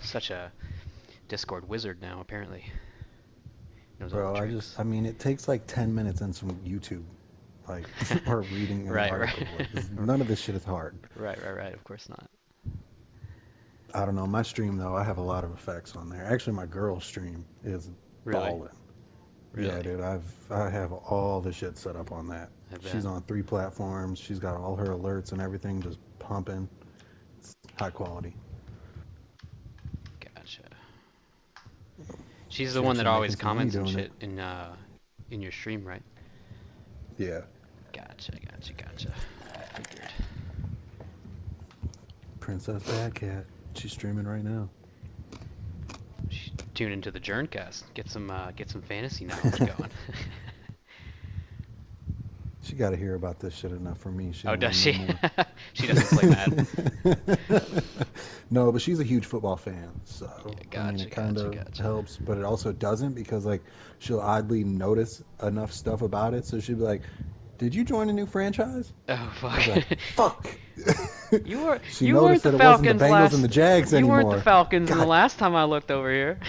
such a Discord wizard now, apparently. Knows all Bro, the tricks. I mean, it takes like 10 minutes and some YouTube, like, or reading an Right, article. right. Like, none of this shit is hard. Right. Of course not. I don't know. My stream, though, I have a lot of effects on there. Actually, my girl stream is Really? balling. Yeah, Really? dude, I have all the shit set up on that. I bet. She's on 3 platforms. She's got all her alerts and everything just pumping. It's high quality. Gotcha. She's the She one that actually always making some money comments and doing shit it. in your stream, right? Yeah. Gotcha. I figured. Princess Bad Cat. She's streaming right now. Tune into the Jerncast. Get some fantasy knowledge going. She got to hear about this shit enough for me. She Oh, don't does want she? no more. She doesn't play Madden. No, but she's a huge football fan, so Yeah, I mean, it kind of gotcha. helps, but it also doesn't because like she'll oddly notice enough stuff about it, so she'll be like, "Did you join a new franchise?" Oh I was fuck. like, "Fuck." You were She you weren't noticed the that it wasn't the Falcons Bengals and last. the Jags You weren't the anymore. Falcons in the God last time I looked over here.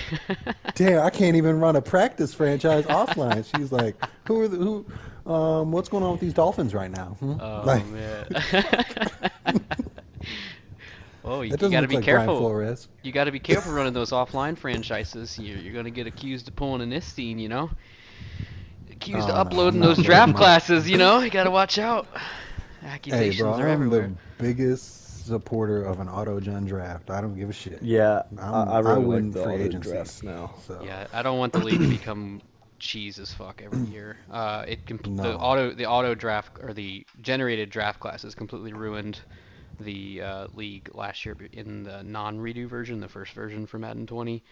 damn, I can't even run a practice franchise offline. She's like, what's going on with these Dolphins right now? Oh Like, man. Oh, you that doesn't got to look be like Brian careful. Flores. You got to be careful running those offline franchises. You're going to get accused of pulling an Istine, you know? Accused of Oh no, I'm uploading not those loading draft my. classes, you know? You got to watch out. Hey, bro, Accusations are I'm the everywhere. biggest supporter of an auto-gen draft. I don't give a shit. Yeah, I I really like win the free auto agency. drafts now. So Yeah, I don't want the league to become cheese as fuck every year. no, The auto draft or the generated draft classes completely ruined the league last year in the non-redo version, the first version for Madden 20.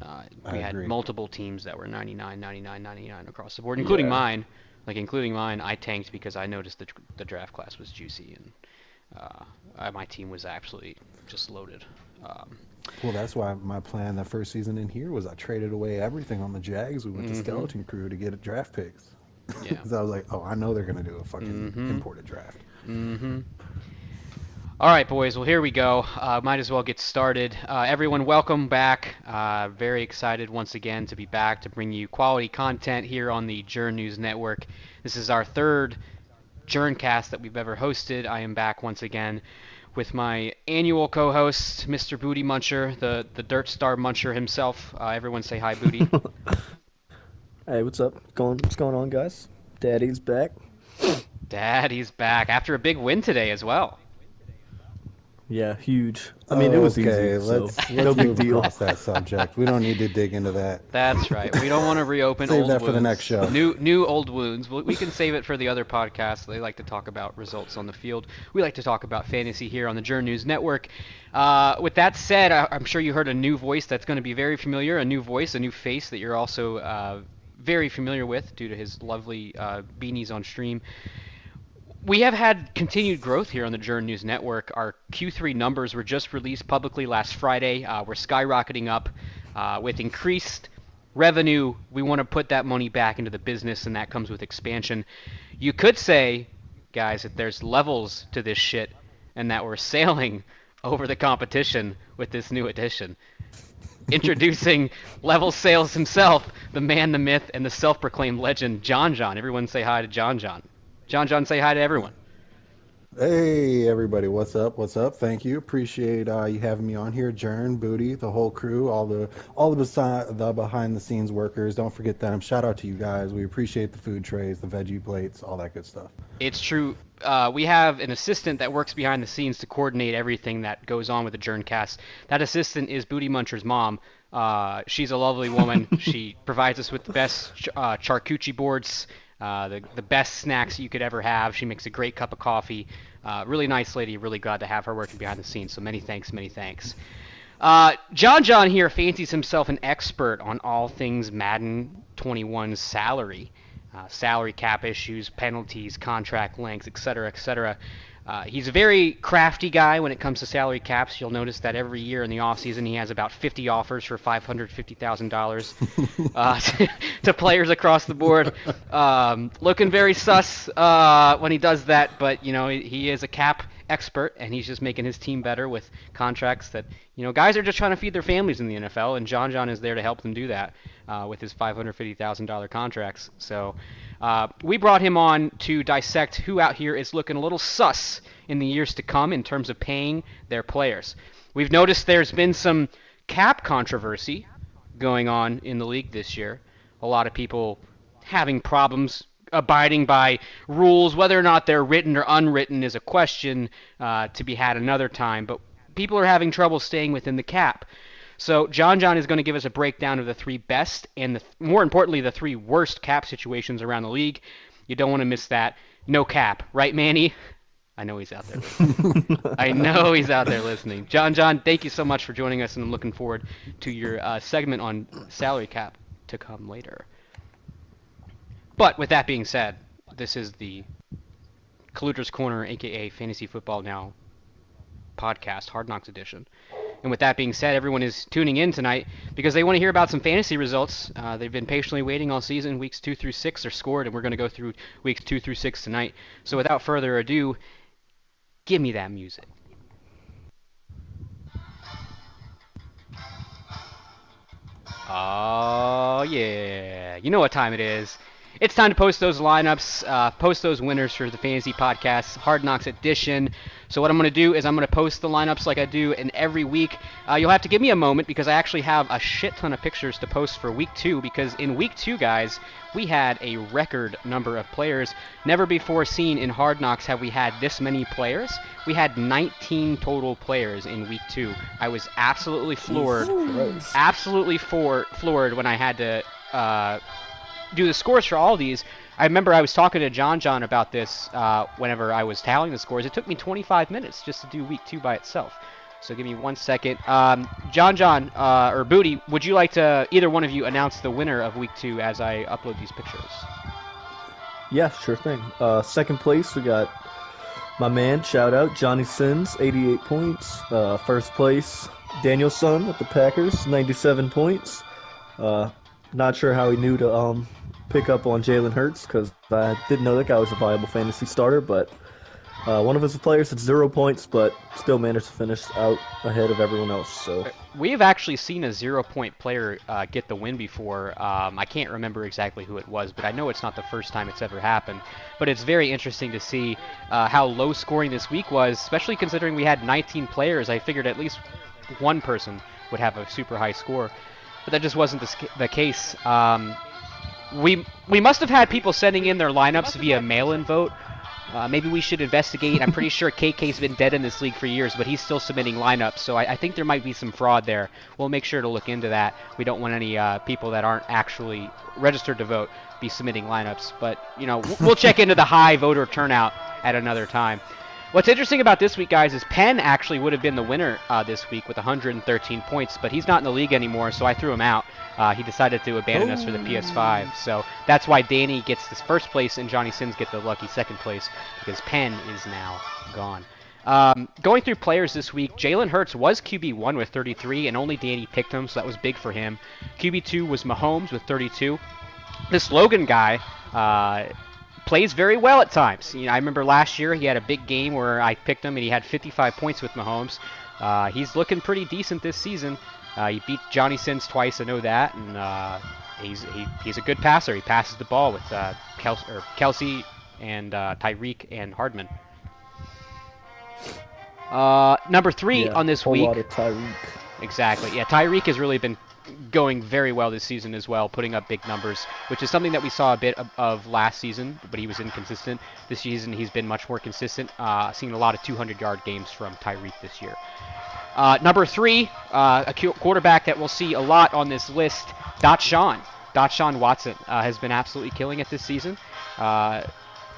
I We had agree. multiple teams that were 99, 99, 99 across the board, including Yeah, mine. Including mine, I tanked because I noticed the draft class was juicy and my team was absolutely just loaded. Um, Well, that's why my plan the first season in here was I traded away everything on the Jags. We went to mhm. Skeleton Crew to get draft picks. Yeah. Because I was like, oh, I know they're gonna do a fucking Mhm. imported draft. Mhm. All right, boys. Well, here we go. Might as well get started. Everyone, welcome back. Very excited once again to be back to bring you quality content here on the Jern News Network. This is our third Jerncast that we've ever hosted. I am back once again with my annual co-host, Mr. Booty Muncher, the Dirt Star Muncher himself. Everyone say hi, Booty. Hey, what's up? What's going on, guys? Daddy's back. Daddy's back after a big win today as well. Yeah, huge. I mean, it was Okay, easy, so let's no big move deal. across that subject. We don't need to dig into that. That's right. We don't want to reopen Save old that for the wounds. next show. New old wounds. We can save it for the other podcasts. They like to talk about results on the field. We like to talk about fantasy here on the Journ News Network. With that said, I'm sure you heard a new voice that's going to be very familiar. A new voice, a new face that you're also very familiar with due to his lovely beanies on stream. We have had continued growth here on the Journ News Network. Our Q3 numbers were just released publicly last Friday. We're skyrocketing up with increased revenue. We want to put that money back into the business, and that comes with expansion. You could say, guys, that there's levels to this shit, and that we're sailing over the competition with this new addition. Introducing Level Sales himself, the man, the myth, and the self-proclaimed legend, John John. Everyone say hi to John John. John John, say hi to everyone. Hey everybody, what's up? What's up? Thank you. Appreciate you having me on here, Jern, Booty, the whole crew, all the behind the scenes workers. Don't forget them. Shout out to you guys. We appreciate the food trays, the veggie plates, all that good stuff. It's true. We have an assistant that works behind the scenes to coordinate everything that goes on with the Jerncast. That assistant is Booty Muncher's mom. She's a lovely woman. She provides us with the best charcuterie boards, the best snacks you could ever have. She makes a great cup of coffee. Really nice lady. Really glad to have her working behind the scenes. So many thanks, many thanks. John John here fancies himself an expert on all things Madden 21's salary cap issues, penalties, contract lengths, etc., etc. He's a very crafty guy when it comes to salary caps. You'll notice that every year in the offseason he has about 50 offers for $550,000 to players across the board. Looking very sus when he does that, but you know he is a cap expert, and he's just making his team better with contracts that, guys are just trying to feed their families in the NFL, and John is there to help them do that with his $550,000 contracts. So we brought him on to dissect who out here is looking a little sus in the years to come in terms of paying their players. We've noticed there's been some cap controversy going on in the league this year. A lot of people having problems abiding by rules. Whether or not they're written or unwritten is a question to be had another time, but people are having trouble staying within the cap. So John is going to give us a breakdown of the 3 best and, more importantly, the 3 worst cap situations around the league. You don't want to miss that. No cap, right, Manny? I know he's out there listening. I know he's out there listening. John, thank you so much for joining us, and I'm looking forward to your segment on salary cap to come later. But with that being said, this is the Colluder's Corner, a.k.a. Fantasy Football Now podcast, Hard Knocks edition. And with that being said, everyone is tuning in tonight because they want to hear about some fantasy results. They've been patiently waiting all season. Weeks 2 through 6 are scored, and we're going to go through weeks 2 through 6 tonight. So without further ado, give me that music. Oh, yeah. You know what time it is. It's time to post those lineups, post those winners for the Fantasy Podcast Hard Knocks edition. So what I'm going to do is I'm going to post the lineups like I do in every week. You'll have to give me a moment because I actually have a shit ton of pictures to post for week 2 because in week 2, guys, we had a record number of players. Never before seen in Hard Knocks have we had this many players. We had 19 total players in week 2. I was absolutely floored. Absolutely floored when I had to do the scores for all these. I remember I was talking to John about this whenever I was tallying the scores. It took me 25 minutes just to do week 2 by itself. So give me 1 second. John, or Booty, would you like to, either one of you, announce the winner of week 2 as I upload these pictures? Yeah, sure thing. Second place, we got my man, shout out, Johnny Sins, 88 points. First place, Daniel Son with the Packers, 97 points. Not sure how he knew to pick up on Jalen Hurts because I didn't know that guy was a viable fantasy starter, but one of his players had 0 points, but still managed to finish out ahead of everyone else. So we've actually seen a 0-point player get the win before. I can't remember exactly who it was, but I know it's not the first time it's ever happened. But it's very interesting to see how low scoring this week was, especially considering we had 19 players. I figured at least one person would have a super high score, but that just wasn't the case. We must have had people sending in their lineups via mail-in vote. Maybe we should investigate. I'm pretty sure KK's been dead in this league for years, but he's still submitting lineups, so I think there might be some fraud there. We'll make sure to look into that. We don't want any people that aren't actually registered to vote be submitting lineups, but we'll check into the high voter turnout at another time. What's interesting about this week, guys, is Penn actually would have been the winner this week with 113 points, but he's not in the league anymore, so I threw him out. He decided to abandon us for the PS5, so that's why Danny gets this first place and Johnny Sins get the lucky second place, because Penn is now gone. Going through players this week, Jalen Hurts was QB1 with 33, and only Danny picked him, so that was big for him. QB2 was Mahomes with 32. This Logan guy plays very well at times. I remember last year he had a big game where I picked him and he had 55 points with Mahomes. He's looking pretty decent this season. He beat Johnny Sins twice, I know that, and he's a good passer. He passes the ball with Kelsey and Tyreek and Hardman. Number 3 on this week. A lot of Tyreek. Exactly. Yeah, Tyreek has really been going very well this season as well, putting up big numbers, which is something that we saw a bit of last season, but he was inconsistent. This season he's been much more consistent, seeing a lot of 200-yard games from Tyreek this year. Number 3, a quarterback that we'll see a lot on this list, Deshaun Watson has been absolutely killing it this season.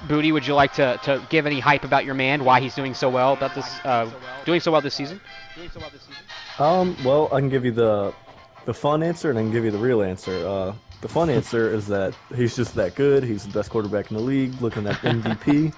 Booty, would you like to give any hype about your man, why he's doing so well this season? Well, I can give you the fun answer, and I can give you the real answer. The fun answer is that he's just that good. He's the best quarterback in the league, looking at MVP.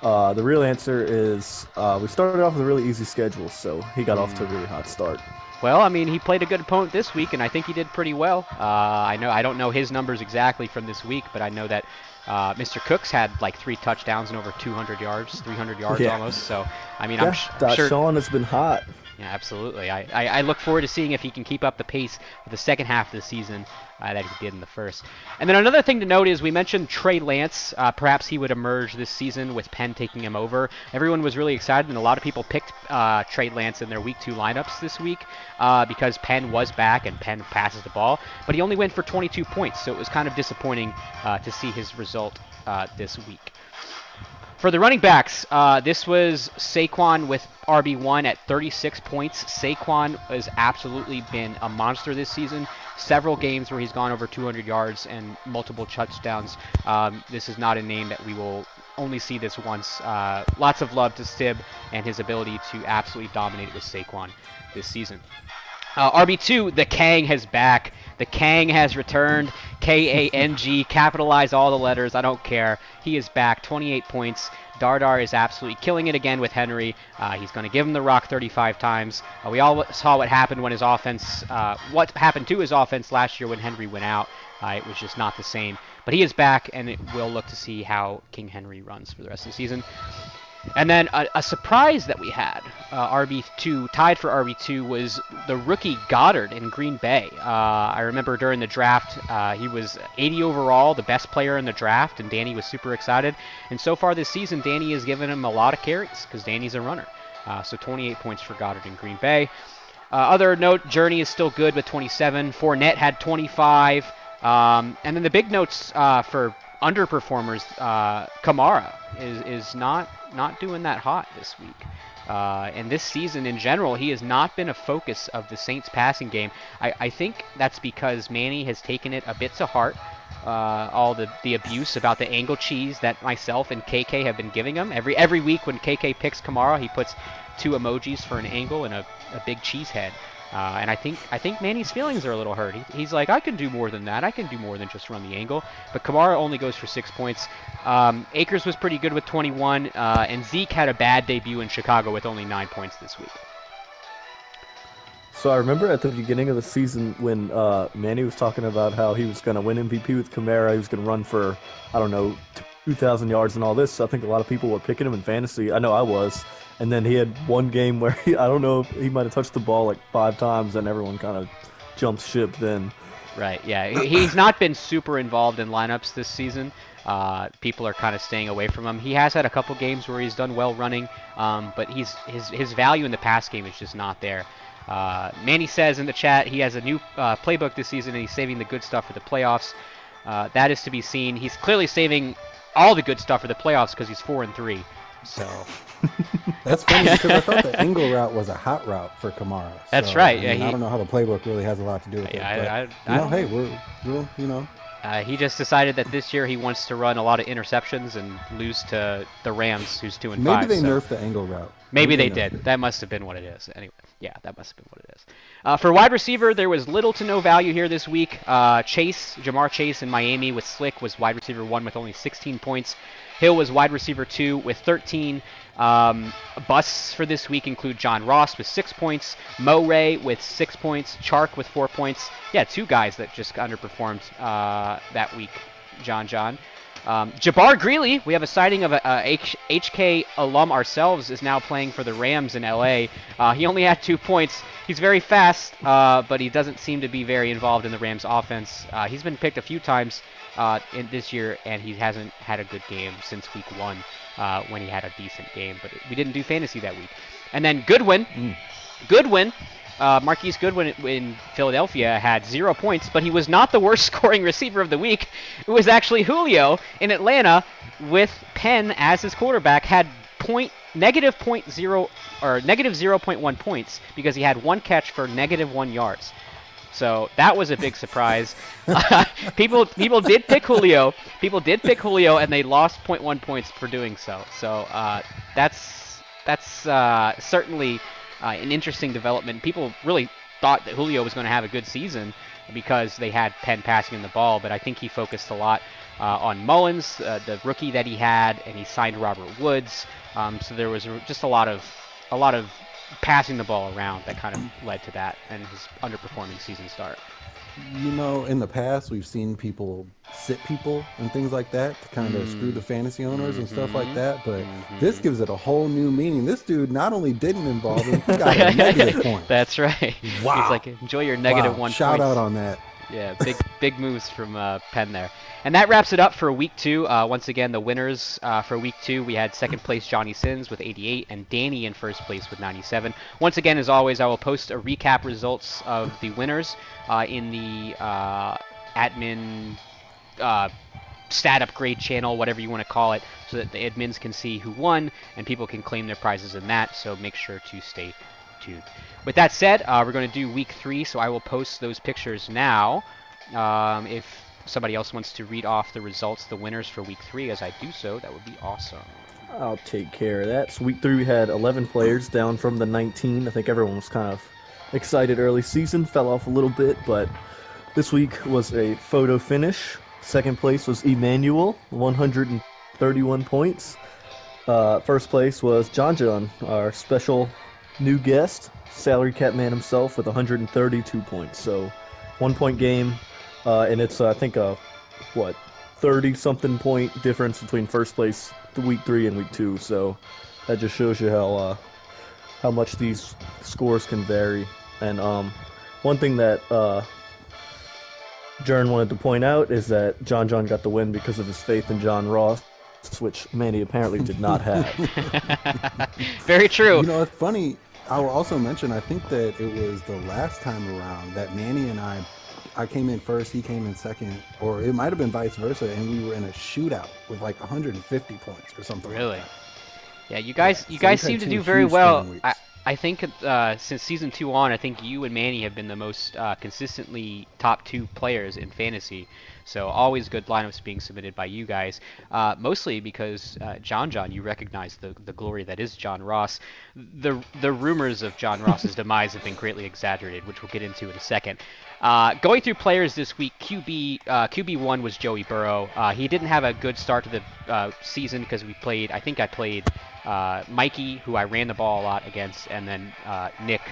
The real answer is we started off with a really easy schedule, so he got off to a really hot start. Well, I mean, he played a good opponent this week, and I think he did pretty well. I don't know his numbers exactly from this week, but I know that Mr. Cooks had like 3 touchdowns and over 200 yards, 300 yards Yeah. almost. So, I mean, Yeah, I'm sure. Sean has been hot. Yeah, absolutely. I look forward to seeing if he can keep up the pace for the second half of the season that he did in the first. And then another thing to note is we mentioned Trey Lance. Perhaps he would emerge this season with Penn taking him over. Everyone was really excited, and a lot of people picked Trey Lance in their Week 2 lineups this week because Penn was back and Penn passes the ball. But he only went for 22 points, so it was kind of disappointing to see his result this week. For the running backs, this was Saquon with RB1 at 36 points. Saquon has absolutely been a monster this season. Several games where he's gone over 200 yards and multiple touchdowns. This is not a name that we will only see this once. Lots of love to Stib and his ability to absolutely dominate with Saquon this season. RB2, the Kang has back. The Kang has returned. K-A-N-G, capitalize all the letters. I don't care. He is back, 28 points. Dardar is absolutely killing it again with Henry. He's going to give him the rock 35 times. We all saw what happened when his offense, what happened to his offense last year when Henry went out. It was just not the same. But he is back, and we'll look to see how King Henry runs for the rest of the season. And then a surprise that we had, RB2, tied for RB2, was the rookie Goddard in Green Bay. I remember during the draft, he was 80 overall, the best player in the draft, and Danny was super excited. And so far this season, Danny has given him a lot of carries because Danny's a runner. So 28 points for Goddard in Green Bay. Other note, Journey is still good with 27. Fournette had 25. And then the big notes for underperformers, Kamara is not doing that hot this week. And this season in general, he has not been a focus of the Saints passing game. I think that's because Manny has taken it a bit to heart, all the abuse about the angle cheese that myself and KK have been giving him. Every week when KK picks Kamara, he puts 2 emojis for an angle and a big cheese head. And I think Manny's feelings are a little hurt. He's like, I can do more than that. I can do more than just run the angle. But Kamara only goes for 6 points. Akers was pretty good with 21, and Zeke had a bad debut in Chicago with only 9 points this week. So I remember at the beginning of the season when Manny was talking about how he was going to win MVP with Kamara. He was going to run for, 2,000 yards and all this. I think a lot of people were picking him in fantasy. I know I was. And then he had one game where I don't know if he might have touched the ball like 5 times, and everyone kind of jumped ship then. Right, yeah. He's not been super involved in lineups this season. People are kind of staying away from him. He has had a couple games where he's done well running, but his value in the pass game is just not there. Manny says in the chat he has a new playbook this season, and he's saving the good stuff for the playoffs. That is to be seen. He's clearly saving all the good stuff for the playoffs because he's 4-3. So that's funny because I thought the angle route was a hot route for Kamara. That's right. I don't know how the playbook really has a lot to do with it. But, he just decided that this year he wants to run a lot of interceptions and lose to the Rams, who's 2-5. Maybe they nerfed the angle route. Maybe they did. That must have been what it is. Anyway, yeah, that must have been what it is. For wide receiver, there was little to no value here this week. Jamar Chase in Miami with Slick was wide receiver 1 with only 16 points. Hill was wide receiver 2 with 13. Busts for this week include John Ross with 6 points, Mo Ray with 6 points, Chark with 4 points. Yeah, 2 guys that just underperformed that week, John. Jabbar Greeley, we have a sighting of a HK alum ourselves, is now playing for the Rams in LA. He only had 2 points. He's very fast, but he doesn't seem to be very involved in the Rams offense. He's been picked a few times in this year, and he hasn't had a good game since week 1 when he had a decent game. But we didn't do fantasy that week. And then Goodwin, Marquise Goodwin in Philadelphia had 0 points, but he was not the worst scoring receiver of the week. It was actually Julio in Atlanta with Penn as his quarterback, had negative 0.1 points because he had 1 catch for negative 1 yards. So that was a big surprise. People did pick Julio. And they lost 0.1 points for doing so. So that's certainly an interesting development. People really thought that Julio was going to have a good season because they had Penn passing in the ball, but I think he focused a lot on Mullins, the rookie that he had, and he signed Robert Woods. So there was just a lot of passing the ball around that kind of led to that and his underperforming season start. You know, in the past, we've seen people sit people and things like that to kind of screw the fantasy owners and stuff like that. But this gives it a whole new meaning. This dude not only didn't involve him, he got a negative point. That's right. Wow. He's like, enjoy your negative Wow. 1 Shout points. out on that. Yeah, big moves from Penn there. And that wraps it up for week 2. Once again, the winners for week 2, we had second place Johnny Sins with 88 and Danny in first place with 97. Once again, as always, I will post a recap results of the winners in the admin stat upgrade channel, whatever you want to call it, so that the admins can see who won and people can claim their prizes in that. So make sure to stay tuned. With that said, we're going to do week 3, so I will post those pictures now. If somebody else wants to read off the results, the winners for week 3, as I do so, that would be awesome. I'll take care of that. So week 3 we had 11 players down from the 19. I think everyone was kind of excited early season, fell off a little bit, but this week was a photo finish. Second place was Emmanuel, 131 points. First place was John, our special new guest, salary cap man himself, with 132 points. So 1 point game, and it's I think a 30-something point difference between first place to week 3 and week 2. So that just shows you how much these scores can vary. And one thing that Jern wanted to point out is that John got the win because of his faith in John Ross, which Manny apparently did not have. Very true. You know, it's funny. I will also mention, I think that it was the last time around that Manny and I came in first, he came in second, or it might have been vice versa, and we were in a shootout with like 150 points or something. Really? Like that. Yeah, you guys seem to do very well. I think since season 2 on, I think you and Manny have been the most consistently top 2 players in fantasy. So always good lineups being submitted by you guys, mostly because John, you recognize the glory that is John Ross. The rumors of John Ross's demise have been greatly exaggerated, which we'll get into in a second. Going through players this week, QB1 was Joey Burrow. He didn't have a good start to the season because I think I played Mikey, who I ran the ball a lot against, and then Nick,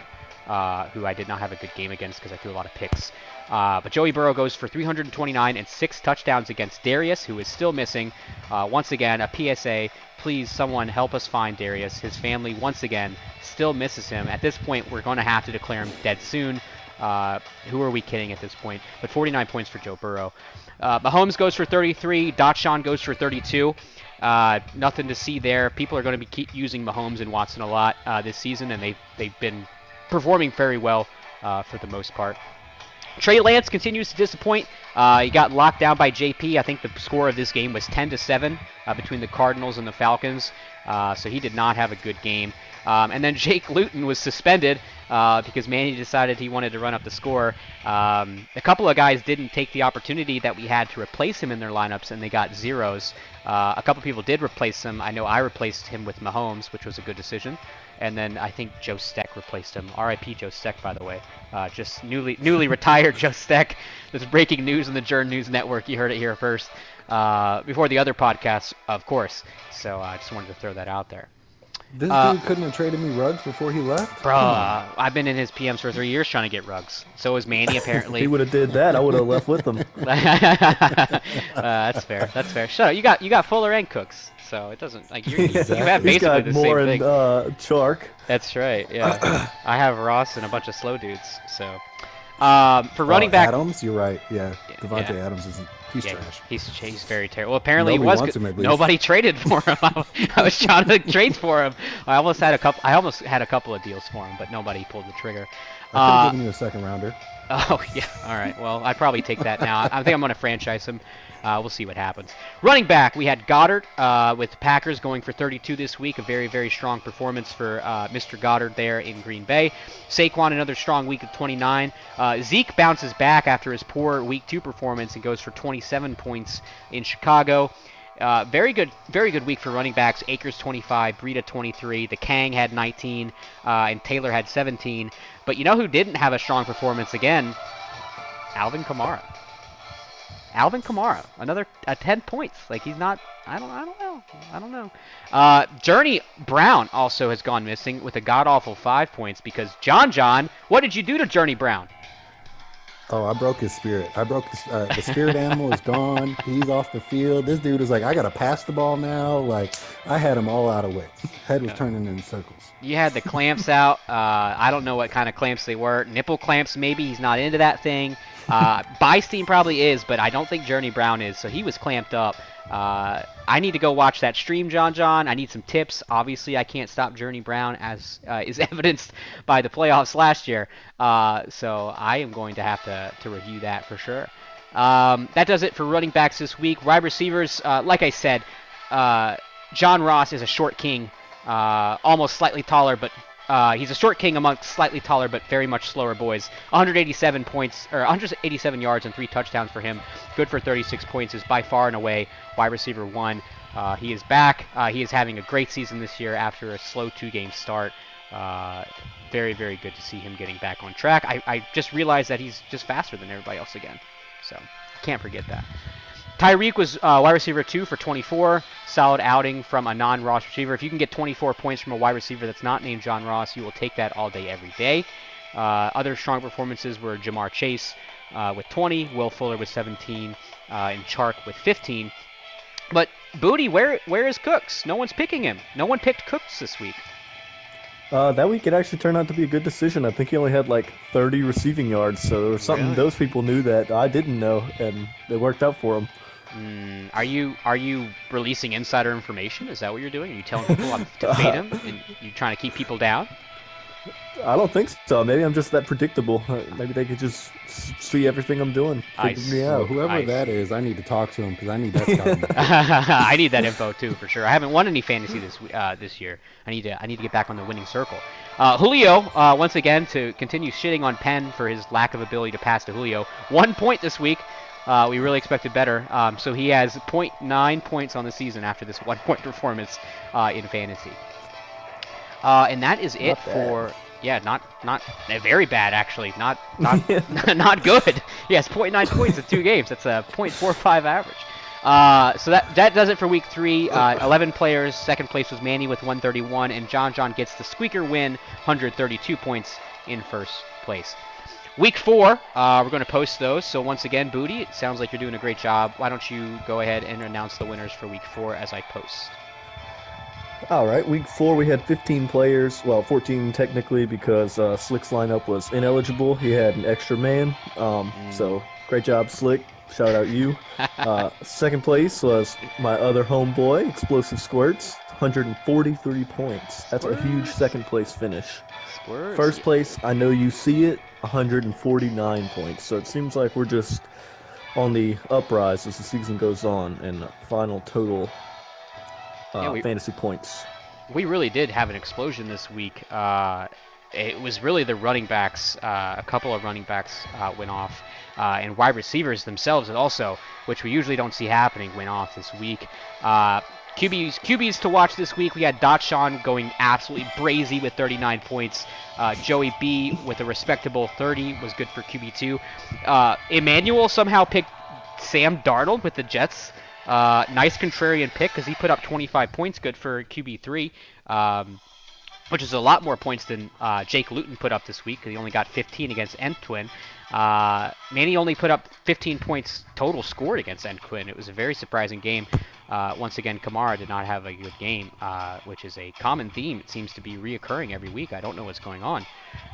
who I did not have a good game against because I threw a lot of picks. But Joey Burrow goes for 329 and 6 touchdowns against Darius, who is still missing. Once again, a PSA, please someone help us find Darius. His family, once again, still misses him. At this point, we're going to have to declare him dead soon. Who are we kidding at this point? But 49 points for Joe Burrow. Mahomes goes for 33. Dotshon goes for 32. Nothing to see there. People are going to keep using Mahomes and Watson a lot this season, and they've been performing very well for the most part. Trey Lance continues to disappoint. He got locked down by JP. I think the score of this game was 10-7 between the Cardinals and the Falcons. So he did not have a good game. And then Jake Luton was suspended because Manny decided he wanted to run up the score. A couple of guys didn't take the opportunity that we had to replace him in their lineups, and they got zeros. A couple people did replace him. I know I replaced him with Mahomes, which was a good decision. And then I think Joe Steck replaced him. R.I.P. Joe Steck, by the way. Just newly retired Joe Steck. This is breaking news on the Jern News Network. You heard it here first. Before the other podcasts, of course. So I just wanted to throw that out there. This dude couldn't have traded me Ruggs before he left? Bro, I've been in his PMs for 3 years trying to get Ruggs. So was Manny, apparently. He would have did that. I would have left with him. That's fair. That's fair. Shut up. You got Fuller and Cooks. So it doesn't like you have basically the more same thing. Chark. That's right. Yeah, I have Ross and a bunch of slow dudes. So for running back, Adams, you're right. Yeah, Devontae Adams isn't. He's trash. He's very terrible. Well, apparently Nobody he was. wants him, at least. Nobody traded for him. I was trying to trade for him. I almost had a couple of deals for him, but nobody pulled the trigger. I could have given you a second rounder. Oh, yeah. All right. Well, I'd probably take that now. I think I'm going to franchise him. We'll see what happens. Running back, we had Goddard with Packers going for 32 this week. A very, very strong performance for Mr. Goddard there in Green Bay. Saquon, another strong week of 29. Zeke bounces back after his poor Week 2 performance and goes for 27 points in Chicago. Very good week for running backs. Akers 25, Breida 23, the Kang had 19, and Taylor had 17. But you know who didn't have a strong performance again? Alvin Kamara. Alvin Kamara, another 10 points. Like he's not. I don't know. Journey Brown also has gone missing with a god awful 5 points because John, what did you do to Journey Brown? Oh, I broke his spirit. The spirit animal is gone. He's off the field. This dude is like, I gotta pass the ball now. Like, I had him all out of wits. Head was turning in circles. You had the clamps out. I don't know what kind of clamps they were. Nipple clamps, maybe. He's not into that thing. Bystein probably is, but I don't think Journey Brown is. So he was clamped up. I need to go watch that stream, John. I need some tips. Obviously, I can't stop Journey Brown, as is evidenced by the playoffs last year. So I am going to have to review that for sure. That does it for running backs this week. Wide receivers, like I said, John Ross is a short king, almost slightly taller, but he's a short king amongst slightly taller but very much slower boys. 187 yards and 3 touchdowns for him. Good for 36 points. Is by far and away wide receiver 1. He is back. He is having a great season this year after a slow 2-game start. Very, very good to see him getting back on track. I just realized that he's just faster than everybody else again. So can't forget that. Tyreek was wide receiver 2 for 24. Solid outing from a non-Ross receiver. If you can get 24 points from a wide receiver that's not named John Ross, you will take that all day, every day. Other strong performances were Jamar Chase with 20, Will Fuller with 17, and Chark with 15. But Booty, where is Cooks? No one's picking him. No one picked Cooks this week. That week it actually turned out to be a good decision. I think he only had like 30 receiving yards, so there was something those people knew that I didn't know, and it worked out for him. Are you releasing insider information? Is that what you're doing? Are you telling people to fade him, and you trying to keep people down? I don't think so. Maybe I'm just that predictable. Maybe they could just see everything I'm doing. Me out. Well, whoever that is, I need to talk to him because I need that stuff. I need that info too, for sure. I haven't won any fantasy this year. I need to get back on the winning circle. Julio, once again, to continue shitting on Penn for his lack of ability to pass to Julio. 1 point this week. We really expected better. So he has 0.9 points on the season after this 1 point performance in fantasy. And that is it for not very bad actually. Not not good. Yes, 0.9 points in 2 games. That's a 0.45 average. So that does it for week 3. 11 players. Second place was Manny with 131, and John gets the squeaker win, 132 points in first place. Week 4, we're going to post those. So once again, Booty, it sounds like you're doing a great job. Why don't you go ahead and announce the winners for week 4 as I post? All right, week 4 we had 15 players. Well, 14 technically because Slick's lineup was ineligible. He had an extra man. So great job, Slick. Shout out you. Second place was my other homeboy, Explosive Squirts, 143 points. That's a huge second place finish. Squirts. First place, I know you see it, 149 points. So it seems like we're just on the uprise as the season goes on, and final total fantasy points. We really did have an explosion this week. It was really the running backs. A couple of running backs went off, and wide receivers themselves also, which we usually don't see happening, went off this week. QBs to watch this week. We had Dotshon going absolutely brazy with 39 points. Joey B with a respectable 30 was good for QB2. Emmanuel somehow picked Sam Darnold with the Jets. Nice contrarian pick because he put up 25 points, good for QB3, which is a lot more points than Jake Luton put up this week because he only got 15 against Entwin. Manny only put up 15 points total scored against Entwin. It was a very surprising game. Once again, Kamara did not have a good game, which is a common theme. It seems to be reoccurring every week. I don't know what's going on.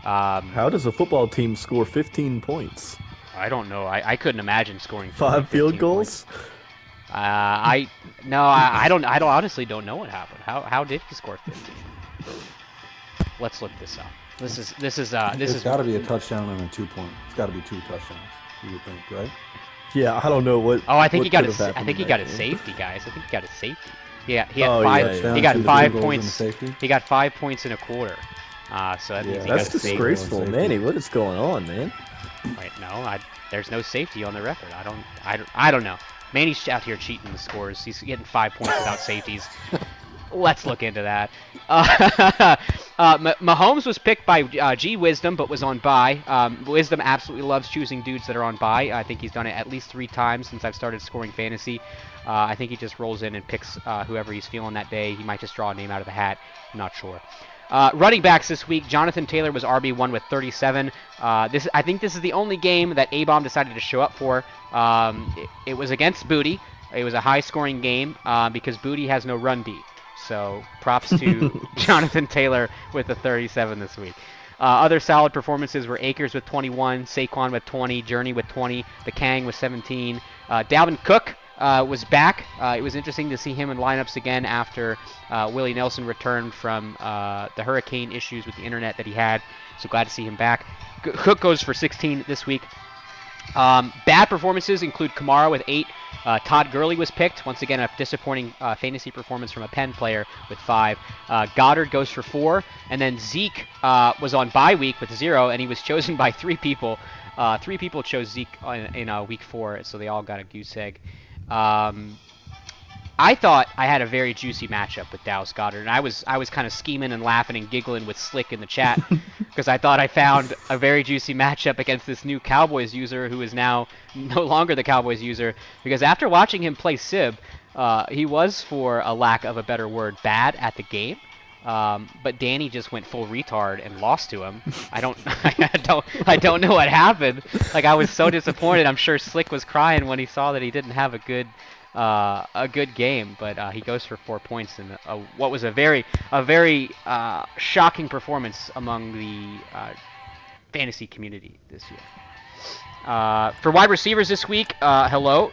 How does a football team score 15 points? I don't know. I couldn't imagine scoring 5 field goals. Points. I honestly don't know what happened. How did he score 15? Let's look this up. This is It's got to be a touchdown and a 2 point. It's got to be 2 touchdowns. You would think, right? Yeah, I don't know what. Oh, I think he got his. I think he got his safety, guys. I think he got his safety. Yeah, he had Oh, 5. yeah. He got Down to 5 the field goals and points. the safety? He got 5 points in a quarter. So that means he That's got a safety. disgraceful, Manny. What is going on, man? Wait, no, there's no safety on the record. I don't know. Manny's out here cheating the scores. He's getting 5 points without safeties. Let's look into that. Mahomes was picked by G Wisdom, but was on bye. Wisdom absolutely loves choosing dudes that are on bye. I think he's done it at least 3 times since I've started scoring fantasy. I think he just rolls in and picks whoever he's feeling that day. He might just draw a name out of the hat. I'm not sure. Running backs this week, Jonathan Taylor was RB1 with 37. I think this is the only game that A-Bomb decided to show up for. It was against Booty. It was a high-scoring game because Booty has no run D. So props to Jonathan Taylor with the 37 this week. Other solid performances were Akers with 21, Saquon with 20, Journey with 20, the Kang with 17. Dalvin Cook was back. It was interesting to see him in lineups again after Willie Nelson returned from the hurricane issues with the internet that he had. So glad to see him back. Cook goes for 16 this week. Bad performances include Kamara with 8. Todd Gurley was picked. Once again, a disappointing fantasy performance from a Penn player with 5. Goddard goes for 4. And then Zeke was on bye week with 0, and he was chosen by 3 people. 3 people chose Zeke in week 4, so they all got a goose egg. I thought I had a very juicy matchup with Dallas Goedert, and I was kind of scheming and laughing and giggling with Slick in the chat because I thought I found a very juicy matchup against this new Cowboys user who is now no longer the Cowboys user, because after watching him play Sib, he was, for a lack of a better word, bad at the game. But Danny just went full retard and lost to him. I don't know what happened. Like, I was so disappointed. I'm sure Slick was crying when he saw that he didn't have a good game, but he goes for 4 points in what was a very shocking performance among the fantasy community this year. For wide receivers this week, hello.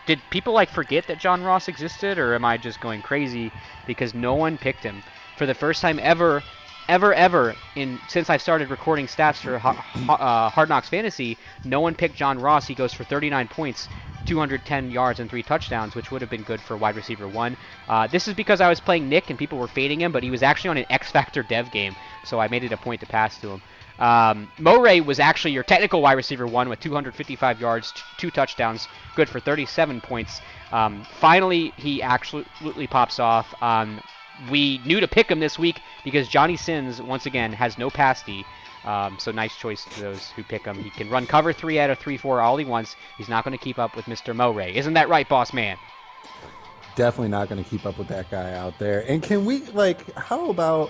Did people forget that John Ross existed, or am I just going crazy because no one picked him? For the first time ever since I've started recording stats for Hard Knocks Fantasy, no one picked John Ross. He goes for 39 points, 210 yards, and 3 touchdowns, which would have been good for wide receiver 1. This is because I was playing Nick and people were fading him, but he was actually on an X Factor dev game, so I made it a point to pass to him. Moray was actually your technical wide receiver 1 with 255 yards, 2 touchdowns, good for 37 points. Finally, he absolutely pops off. We knew to pick him this week because Johnny Sins, once again, has no pass D. So nice choice to those who pick him. He can run cover 3 out of 3-4 all he wants. He's not going to keep up with Mr. Moray. Isn't that right, boss man? Definitely not going to keep up with that guy out there. And can we, how about...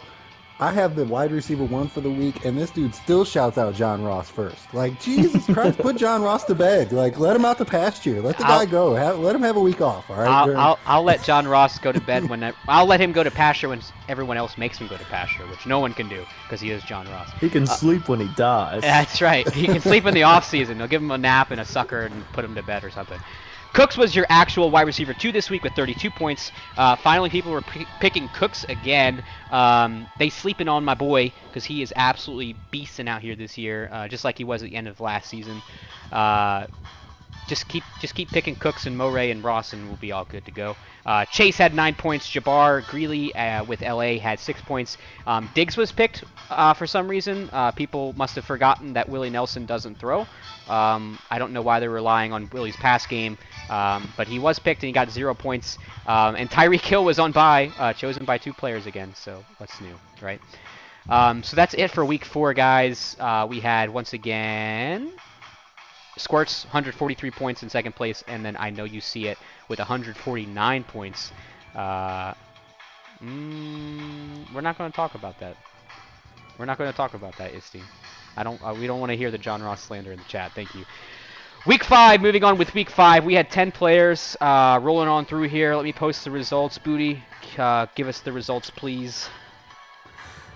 I have the wide receiver 1 for the week, and this dude still shouts out John Ross first. Jesus Christ, put John Ross to bed. Let him out to pasture. Let the guy go. Let him have a week off, all right? I'll let John Ross go to bed I'll let him go to pasture when everyone else makes him go to pasture, which no one can do because he is John Ross. He can sleep when he dies. That's right. He can sleep in the off season. They'll give him a nap and a sucker and put him to bed or something. Cooks was your actual wide receiver 2 this week with 32 points. Finally, people were picking Cooks again. They sleeping on my boy because he is absolutely beasting out here this year, just like he was at the end of last season. Just keep picking Cooks and Moray and Ross, and we'll be all good to go. Chase had 9 points. Jabbar Greeley with LA had 6 points. Diggs was picked for some reason. People must have forgotten that Willie Nelson doesn't throw. I don't know why they're relying on Willie's pass game, but he was picked and he got 0 points. And Tyreek Hill was on bye, chosen by 2 players again. So what's new, right? So that's it for week 4, guys. We had once again Squirts, 143 points in second place, and then I Know You See It with 149 points. We're not going to talk about that. We're not going to talk about that, Isti. We don't want to hear the John Ross slander in the chat. Thank you. Week 5, moving on with Week 5. We had 10 players rolling on through here. Let me post the results. Booty, give us the results, please.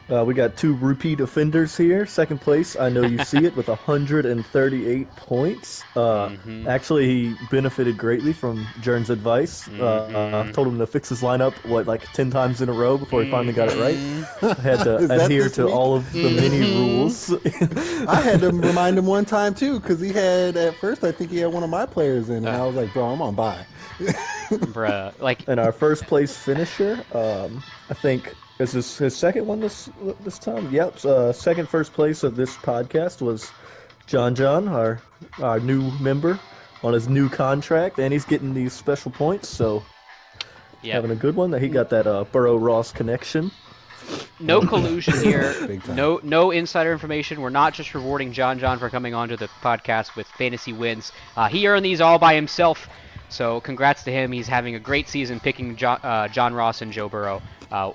We got 2 repeat offenders here. Second place, I Know You See It with 138 points. Actually, he benefited greatly from Jern's advice. Told him to fix his lineup, 10 times in a row before he finally got it right. I had to adhere to all of the mini rules. I had to remind him one time, too, because at first, I think he had one of my players in, and I was like, bro, I'm on bye. Bruh, And our first place finisher, I think... Is this his second one this time? Yep. Second first place of this podcast was John, our new member on his new contract, and he's getting these special points. So having a good one. He got that Burrow-Ross connection. No collusion here. Big time. No insider information. We're not just rewarding John for coming onto the podcast with fantasy wins. He earned these all by himself. So congrats to him. He's having a great season, picking John Ross and Joe Burrow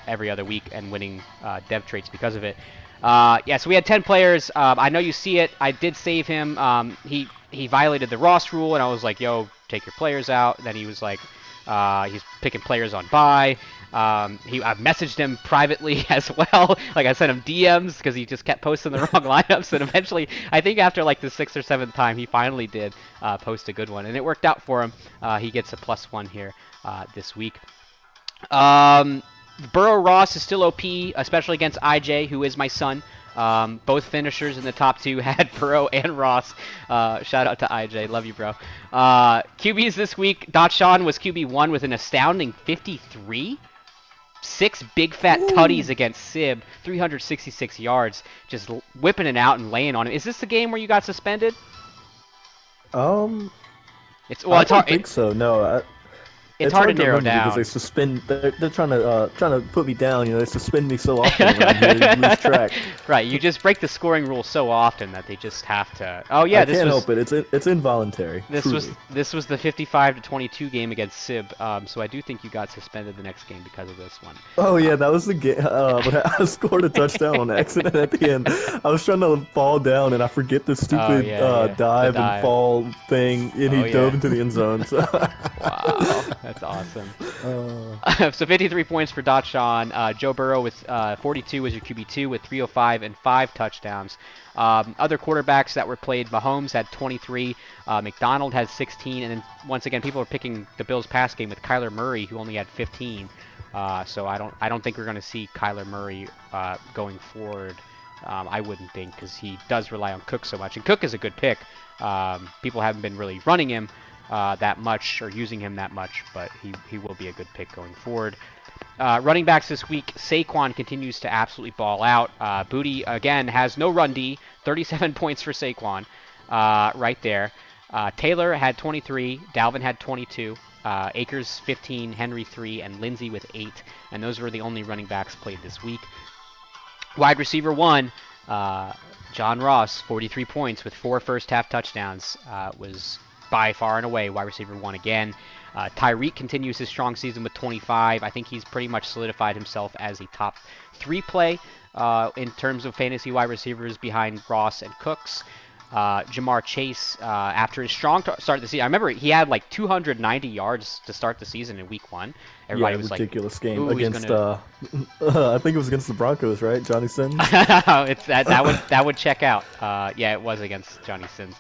every other week and winning dev traits because of it. So we had 10 players. I know you see it. I did save him. He violated the Ross rule, and I was like, yo, take your players out. Then he was like, he's picking players on bye. I messaged him privately as well. Like I sent him DMs because he just kept posting the wrong lineups, and eventually, I think after like the 6th or 7th time, he finally did post a good one, and it worked out for him. He gets a +1 here this week. Burrow Ross is still OP, especially against IJ, who is my son. Both finishers in the top 2 had Burrow and Ross. Shout out to IJ. Love you, bro. QBs this week, Sean was QB1 with an astounding 53. 6 big fat tutties against Sib, 366 yards, just whipping it out and laying on him. Is this the game where you got suspended? I hard. don't think so. No, it's hard to narrow remember down because they suspend. They're trying to put me down. You know, they suspend me so often around here, you lose track. Right, you just break the scoring rule so often that they just have to. Oh yeah, I can't help it. It's involuntary. This was the 55-22 game against Sib. So I do think you got suspended the next game because of this one. Oh yeah, that was the game. When I scored a touchdown on accident at the end. I was trying to fall down and I forget the stupid dive and fall thing, and he dove into the end zone. So. Wow. That's awesome. So 53 points for Sean. Joe Burrow with 42 was your QB2 with 305 and 5 touchdowns. Other quarterbacks that were played, Mahomes had 23, McDonald had 16, and then once again people are picking the Bills pass game with Kyler Murray, who only had 15. So I don't think we're going to see Kyler Murray going forward. I wouldn't think, because he does rely on Cook so much, and Cook is a good pick. People haven't been really running him that much or using him that much, but he will be a good pick going forward. Running backs this week, Saquon continues to absolutely ball out. Booty, again, has no run D, 37 points for Saquon right there. Taylor had 23, Dalvin had 22, Akers 15, Henry 3, and Lindsey with 8, and those were the only running backs played this week. Wide receiver 1, John Ross, 43 points with 4 first-half touchdowns, was by far and away wide receiver 1 again. Tyreek continues his strong season with 25. I think he's pretty much solidified himself as a top 3 play in terms of fantasy wide receivers behind Ross and Cooks. Jamar Chase, after his strong start of the season, I remember he had like 290 yards to start the season in week 1. Everybody was ridiculous like, game against. I think it was against the Broncos, right? Johnny Sins. It's that would check out. Yeah, it was against Johnny Sins.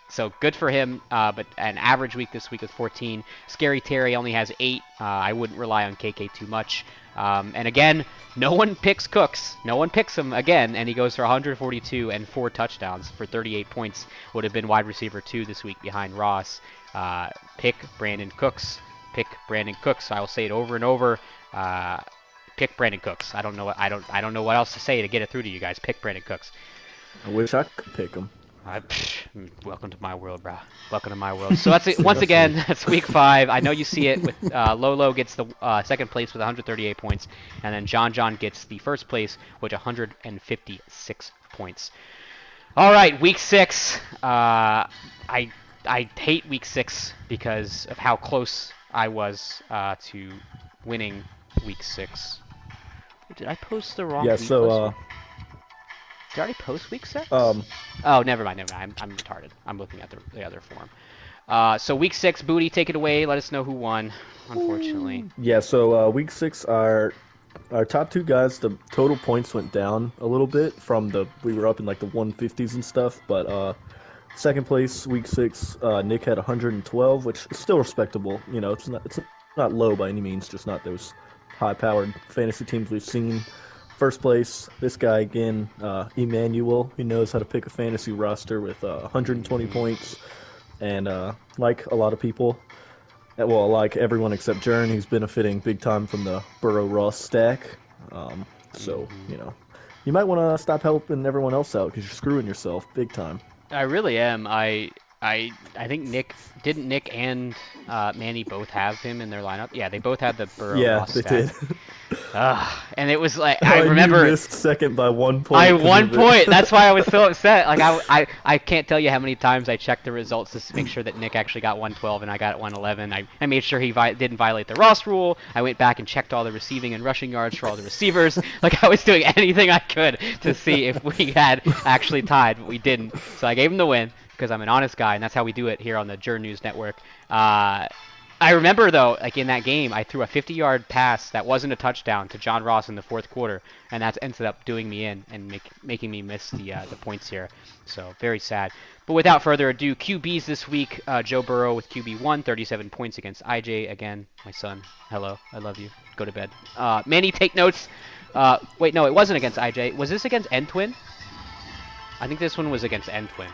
So good for him, but an average week this week with 14. Scary Terry only has 8. I wouldn't rely on KK too much. And again, no one picks Cooks. No one picks him again, and he goes for 142 and 4 touchdowns for 38 points. Would have been wide receiver 2 this week behind Ross. Pick Brandon Cooks. Pick Brandon Cooks. I will say it over and over. Pick Brandon Cooks. I don't know what else to say to get it through to you guys. Pick Brandon Cooks. I wish I could pick him. Welcome to my world, bro. Welcome to my world. So that's it. Once again, that's week 5. I know you see it with Lolo gets the second place with 138 points, and then John gets the first place with 156 points. All right, week 6. I hate week 6 because of how close I was to winning week 6. Did I post the wrong? Yeah. So. Did I already post week 6? Oh, never mind. I'm retarded. I'm looking at the other form. So week 6, Booty, take it away. Let us know who won, unfortunately. Yeah, so week 6, our top 2 guys, the total points went down a little bit from we were up in like the 150s and stuff, but second place, week 6, Nick had 112, which is still respectable. You know, it's not low by any means, just not those high-powered fantasy teams we've seen. First place, this guy again, Emmanuel. He knows how to pick a fantasy roster with 120 points. And like a lot of people, like everyone except Jern, he's benefiting big time from the Burrow-Ross stack. So, you know, you might want to stop helping everyone else out because you're screwing yourself big time. I really am. I think Nick and Manny both have him in their lineup. Yeah, they both had the Burrow Yeah, Ross they stat. did. And it was like I You remember missed second by 1 by point 'cause one of point. it. That's why I was so upset. Like I can't tell you how many times I checked the results to make sure that Nick actually got 112 and I got 111. I made sure he didn't violate the Ross rule. I went back and checked all the receiving and rushing yards for all the receivers. Like I was doing anything I could to see if we had actually tied, but we didn't. So I gave him the win because I'm an honest guy, and that's how we do it here on the Jern News Network. I remember though, like in that game, I threw a 50-yard pass that wasn't a touchdown to John Ross in the fourth quarter, and that ended up doing me in and making me miss the points here. So very sad. But without further ado, QBs this week: Joe Burrow with QB1, 37 points against IJ. Again, my son. Hello, I love you. Go to bed. Manny, take notes. Wait, no, it wasn't against IJ. Was this against N-Twin? I think this one was against N-Twin.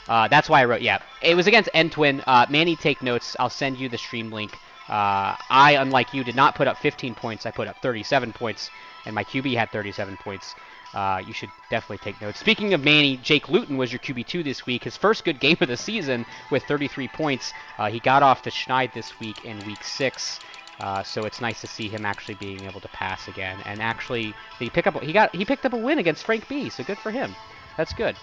That's why I wrote, yeah. It was against N-Twin. Manny, take notes. I'll send you the stream link. I, unlike you, did not put up 15 points. I put up 37 points, and my QB had 37 points. You should definitely take notes. Speaking of Manny, Jake Luton was your QB2 this week. His first good game of the season with 33 points. He got off to Schneid this week in Week 6. So it's nice to see him actually being able to pass again. And actually, he picked up a win against Frank B, so good for him. That's good.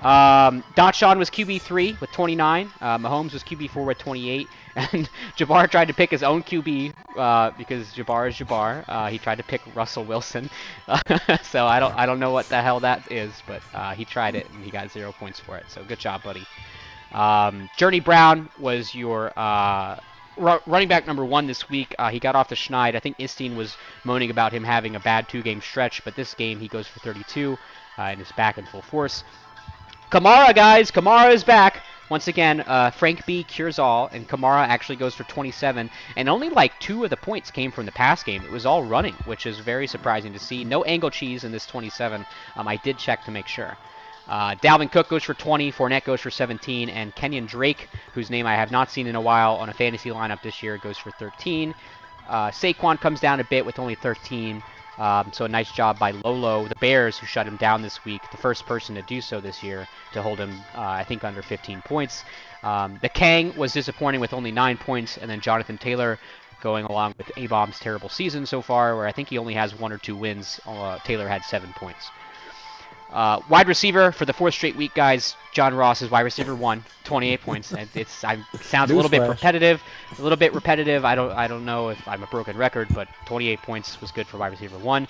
Dotshon was QB3 with 29. Mahomes was QB4 with 28. And Jabbar tried to pick his own QB because Jabbar is Jabbar. He tried to pick Russell Wilson. So I don't know what the hell that is, but he tried it and he got 0 points for it. So good job, buddy. Journey Brown was your running back number 1 this week. He got off the Schneid. I think Isteen was moaning about him having a bad 2-game stretch, but this game he goes for 32 and is back in full force. Kamara, guys, Kamara is back. Once again, Frank B cures all, and Kamara actually goes for 27. And only like 2 of the points came from the pass game. It was all running, which is very surprising to see. No angle cheese in this 27. I did check to make sure. Dalvin Cook goes for 20, Fournette goes for 17, and Kenyon Drake, whose name I have not seen in a while on a fantasy lineup this year, goes for 13. Saquon comes down a bit with only 13. So a nice job by Lolo, the Bears, who shut him down this week, the first person to do so this year, to hold him, I think, under 15 points. The Kang was disappointing with only 9 points, and then Jonathan Taylor going along with A-Bomb's terrible season so far, where I think he only has 1 or 2 wins. Taylor had 7 points. Wide receiver for the 4th straight week, guys. John Ross is wide receiver 1, 28 points. It sounds a little bit repetitive. I don't know if I'm a broken record, but 28 points was good for wide receiver 1.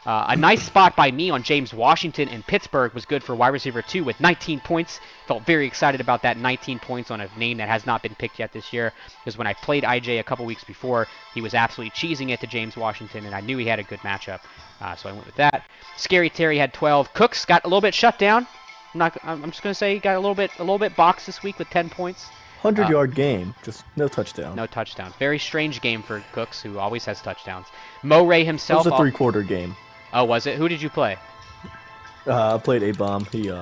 A nice spot by me on James Washington in Pittsburgh was good for wide receiver 2 with 19 points. Felt very excited about that 19 points on a name that has not been picked yet this year, because when I played IJ a couple weeks before, he was absolutely cheesing it to James Washington, and I knew he had a good matchup, so I went with that. Scary Terry had 12. Cooks got a little bit shut down. I'm just going to say he got a little bit boxed this week with 10 points. 100-yard game, just no touchdown. No touchdown. Very strange game for Cooks, who always has touchdowns. Mo Ray himself. It was a 3-quarter game. Oh, was it? Who did you play? I played A-Bomb. He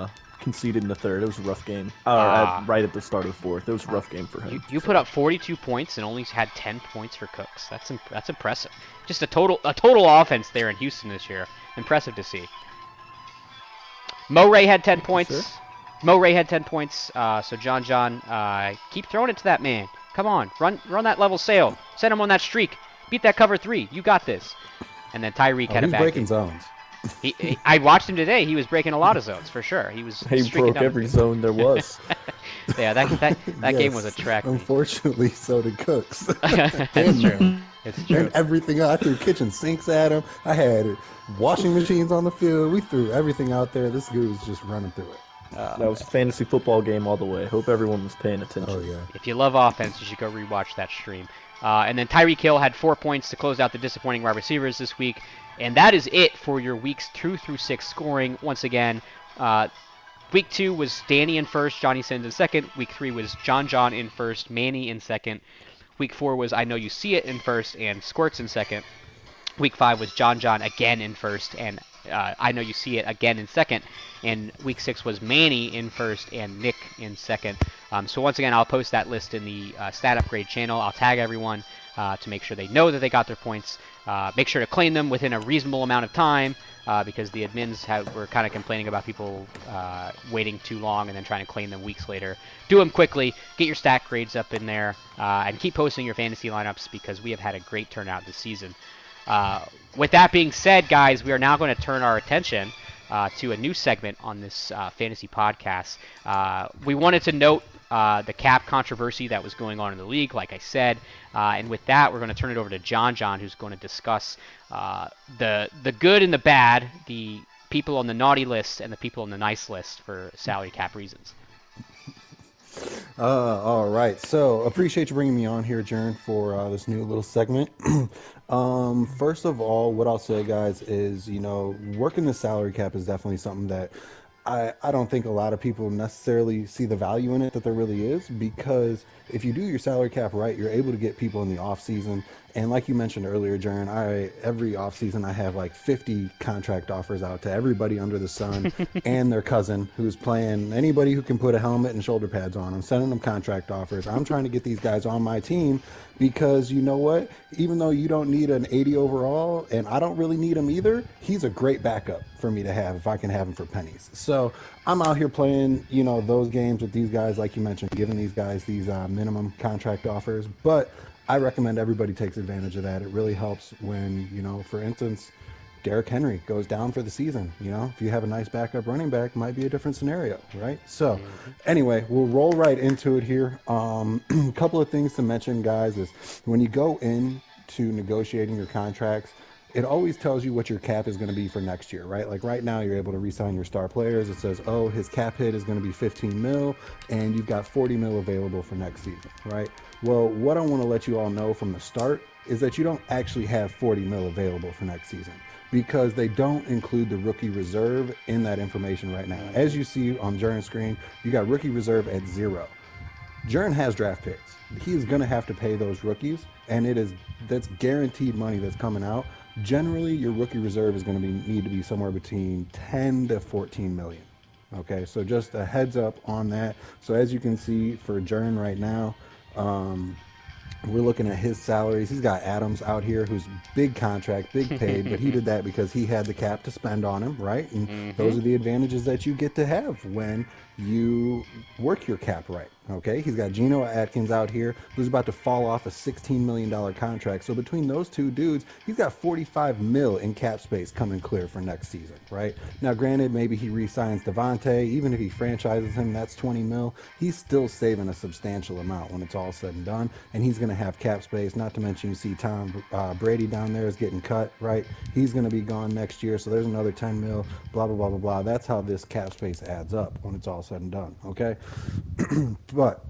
conceded in the 3rd. It was a rough game. Right at the start of the 4th. It was a rough game for him. You put up 42 points and only had 10 points for Cooks. That's impressive. Just a total offense there in Houston this year. Impressive to see. Mo Ray had 10 points. Sure. Mo Ray had 10 points. So John, keep throwing it to that man. Come on, run that level sail. Send him on that streak. Beat that cover 3. You got this. And then Tyreek had a bad breaking game. zones. I watched him today. He was breaking a lot of zones for sure. He broke every zone there was. Yeah, that Yes, game was a track. Unfortunately, so did Cooks. That's true. It's true. And everything, I threw kitchen sinks at him. I had washing machines on the field. We threw everything out there. This dude was just running through it. That was a fantasy football game all the way. Hope everyone was paying attention. Oh, yeah. If you love offense, you should go rewatch that stream. And then Tyreek Hill had 4 points to close out the disappointing wide receivers this week. And that is it for your weeks 2 through 6 scoring. Once again, week 2 was Danny in first, Johnny Sins in second. Week 3 was John in first, Manny in second. Week 4 was I Know You See It in first and Squirts in second. Week 5 was John again in first and I Know You See It again in second. And week 6 was Manny in first and Nick in second. So once again, I'll post that list in the Stat Upgrade channel. I'll tag everyone to make sure they know that they got their points. Make sure to claim them within a reasonable amount of time. because the admins were kind of complaining about people waiting too long and then trying to claim them weeks later. Do them quickly, get your stat grades up in there, and keep posting your fantasy lineups because we have had a great turnout this season. With that being said, guys, we are now going to turn our attention to a new segment on this fantasy podcast. We wanted to note the cap controversy that was going on in the league, like I said. And with that, we're going to turn it over to John, who's going to discuss the good and the bad, the people on the naughty list and the people on the nice list for salary cap reasons. All right. So appreciate you bringing me on here, Jern, for this new little segment. First of all, what I'll say, guys, is, working the salary cap is definitely something that I don't think a lot of people necessarily see the value in it that there really is, because if you do your salary cap right, you're able to get people in the off season. And like you mentioned earlier, Jern, every off season I have like 50 contract offers out to everybody under the sun and their cousin who's playing. Anybody who can put a helmet and shoulder pads on, I'm sending them contract offers. I'm trying to get these guys on my team because you know what? Even though you don't need an 80 overall, and I don't really need him either, he's a great backup for me to have if I can have him for pennies. So I'm out here playing, those games with these guys, like you mentioned, giving these guys these minimum contract offers. But I recommend everybody takes advantage of that. It really helps when, for instance, Derrick Henry goes down for the season. If you have a nice backup running back, it might be a different scenario, right? So anyway, we'll roll right into it here. A couple of things to mention, guys, is when you go into negotiating your contracts, it always tells you what your cap is going to be for next year, right? Like right now, you're able to re-sign your star players. It says, oh, his cap hit is going to be 15 mil, and you've got 40 mil available for next season, right? Well, what I want to let you all know from the start is that you don't actually have 40 mil available for next season, because they don't include the rookie reserve in that information right now. As you see on Jern's screen, you got rookie reserve at 0. Jern has draft picks. He is going to have to pay those rookies, and that's guaranteed money that's coming out. Generally, your rookie reserve is going to need to be somewhere between 10 to 14 million. Okay, so just a heads up on that. So as you can see for Jern right now, we're looking at his salaries. He's got Adams out here, who's big contract, big paid, but he did that because he had the cap to spend on him, right? And those are the advantages that you get to have when you work your cap right. Okay, he's got Geno Atkins out here, who's about to fall off a $16 million contract. So between those two dudes, he's got 45 mil in cap space coming clear for next season, right? Now, granted, maybe he re-signs Devontae. Even if he franchises him, that's 20 mil. He's still saving a substantial amount when it's all said and done, and he's going to have cap space. Not to mention, you see Tom Brady down there is getting cut, right? He's going to be gone next year, so there's another 10 mil, blah, blah, blah, blah, blah. That's how this cap space adds up when it's all said and done, okay? But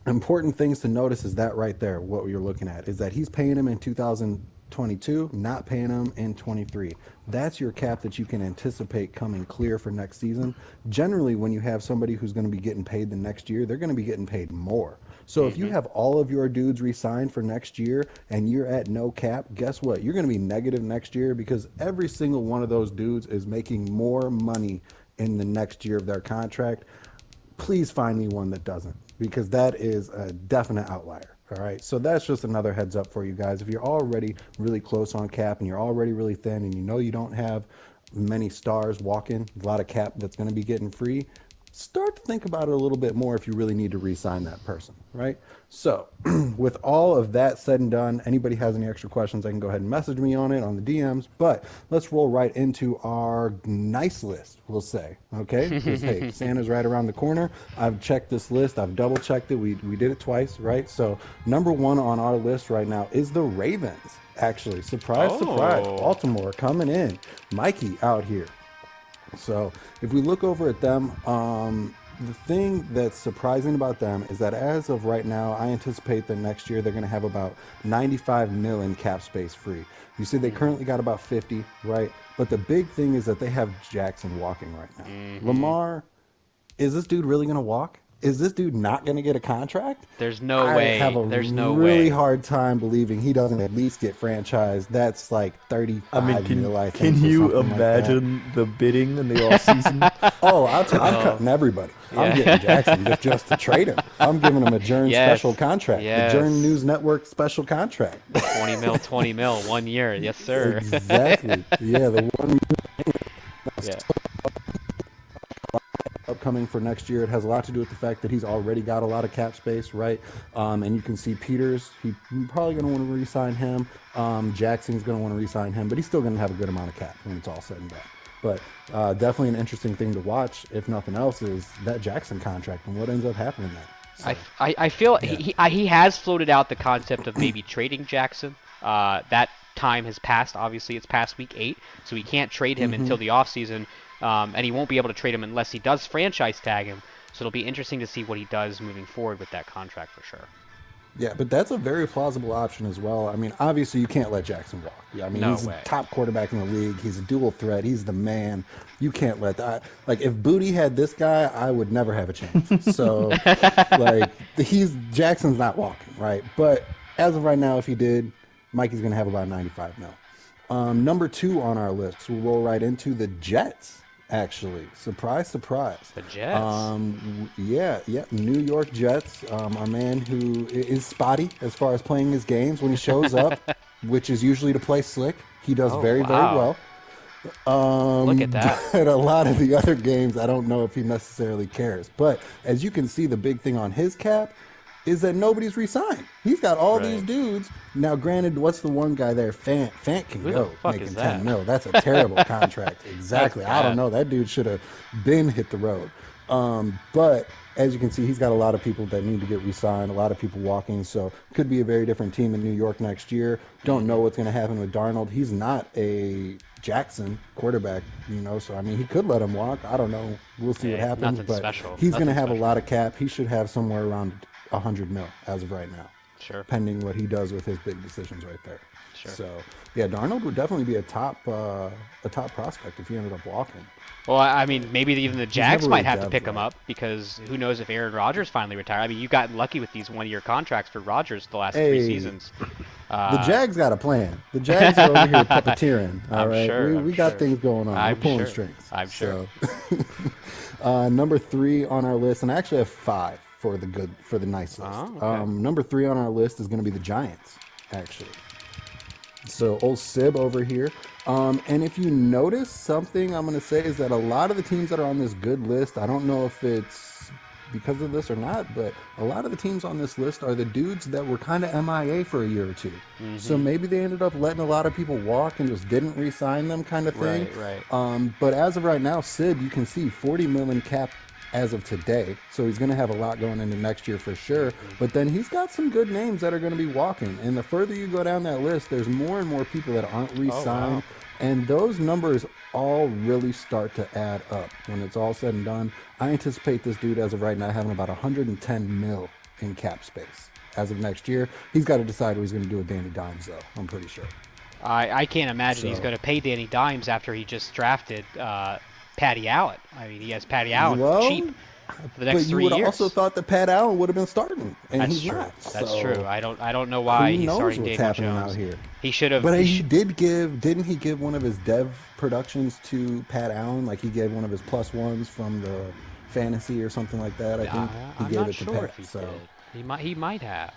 important things to notice is that right there, what you're looking at, is that he's paying him in 2022, not paying him in 23. That's your cap that you can anticipate coming clear for next season. Generally, when you have somebody who's going to be getting paid the next year, they're going to be getting paid more. So if you have all of your dudes re-signed for next year and you're at no cap, guess what? You're going to be negative next year, because every single one of those dudes is making more money in the next year of their contract. Please find me one that doesn't, because that is a definite outlier. All right, so that's just another heads up for you guys. If you're already really close on cap and you're already really thin and you don't have many stars walking, a lot of cap that's going to be getting free, start to think about it a little bit more if you really need to re-sign that person, right? So with all of that said and done, anybody has any extra questions, I can go ahead and message me on it on the DMs. But let's roll right into our nice list, we'll say, okay? Because, hey, Santa's right around the corner. I've checked this list. I've double-checked it. We did it twice, right? So number one on our list right now is the Ravens, actually. Surprise, surprise. Baltimore coming in. Mikey out here. So if we look over at them, the thing that's surprising about them is that as of right now, I anticipate that next year they're going to have about 95 mil in cap space free. You see they currently got about 50, right? But the big thing is that they have Jackson walking right now. Lamar, is this dude really going to walk? Is this dude not going to get a contract? There's no way. I have a really hard time believing he doesn't at least get franchised. That's like 35 mil, I think. Can you imagine the bidding in the offseason? Oh, I'm cutting everybody. Yeah. I'm getting Jackson just to trade him. I'm giving him a Jern special contract. Yes. The Jern News Network special contract. 20 mil, 1 year. Yes, sir. Exactly. Yeah, the 1 year. Yeah. Upcoming for next year. It has a lot to do with the fact that he's already got a lot of cap space, right? And you can see Peters, he's probably going to want to re-sign him. Jackson's going to want to re-sign him, but he's still going to have a good amount of cap when it's all said and done. But definitely an interesting thing to watch, if nothing else, is that Jackson contract and what ends up happening there. So, I feel yeah. he has floated out the concept of maybe trading Jackson. That time has passed. Obviously, it's past week 8, so he can't trade him until the offseason. And he won't be able to trade him unless he does franchise tag him. So it'll be interesting to see what he does moving forward with that contract for sure. Yeah, but that's a very plausible option as well. I mean, obviously you can't let Jackson walk. Yeah, I mean, No he's way. a top quarterback in the league. He's a dual threat. He's the man. You can't let that. Like, if Booty had this guy, I would never have a chance. So, like, Jackson's not walking, right? But as of right now, if he did, Mikey's going to have about 95 mil. Number 2 on our list, we'll roll right into the Jets. Actually, surprise, surprise. The Jets. Yeah, New York Jets. Our man who is spotty as far as playing his games when he shows up, which is usually to play slick. He does very wow. well. Look at that. But a lot of the other games, I don't know if he necessarily cares. But as you can see, the big thing on his cap is that nobody's re-signed. He's got all these dudes. Now, granted, what's the one guy there? Fant can Who the go fuck making is 10 that? mil. That's a terrible contract. Exactly. That's I don't bad. know. That dude should have been hit the road. But as you can see, he's got a lot of people that need to get re-signed, a lot of people walking. So could be a very different team in New York next year. Don't know what's going to happen with Darnold. He's not a Jackson quarterback, so I mean, he could let him walk. I don't know. We'll see what happens. Nothing But special. he's going to Nothing have a special. lot of cap. He should have somewhere around 100 mil as of right now, Sure. pending what he does with his big decisions right there. Sure. So yeah, Darnold would definitely be a top prospect if he ended up walking. Well, I mean, maybe even the Jags never might really have to jabbed pick him right. up because who knows if Aaron Rodgers finally retires. I mean, you've gotten lucky with these one-year contracts for Rodgers the last 3 Hey, seasons. the Jags got a plan. The Jags are over here puppeteering. All I'm right, sure. we got things going on. We're I'm pulling sure. strings. I'm sure. Number 3 on our list, and I actually have 5 for the nice list. Oh, okay. Number 3 on our list is going to be the Giants, actually. So old Sib over here. And if you notice something, I'm going to say is that a lot of the teams that are on this good list, I don't know if it's because of this or not, but a lot of the teams on this list are the dudes that were kind of MIA for a year or two. So maybe they ended up letting a lot of people walk and just didn't re-sign them kind of thing. Right. But as of right now, Sid, you can see 40 million cap as of today. So he's going to have a lot going into next year for sure. But then he's got some good names that are going to be walking. And the further you go down that list, there's more and more people that aren't re-signed. wow. And those numbers all really start to add up when it's all said and done. I anticipate this dude as of right now having about 110 mil in cap space as of next year. He's got to decide what he's going to do with Danny Dimes, though, I'm pretty sure. I can't imagine he's So- going to pay Danny Dimes after he just drafted Patty Allen. I mean, he has Patty Allen Well, cheap for the next But you 3 would have years. also thought that Pat Allen would have been starting, and That's he's true. not. That's So true. I don't know why who he's knows starting what's Daniel happening Jones. out here? He should have. But didn't he give one of his dev productions to Pat Allen? Like he gave one of his plus ones from the fantasy or something like that. I think he I'm gave not it to sure Pat. if he So did. He might have.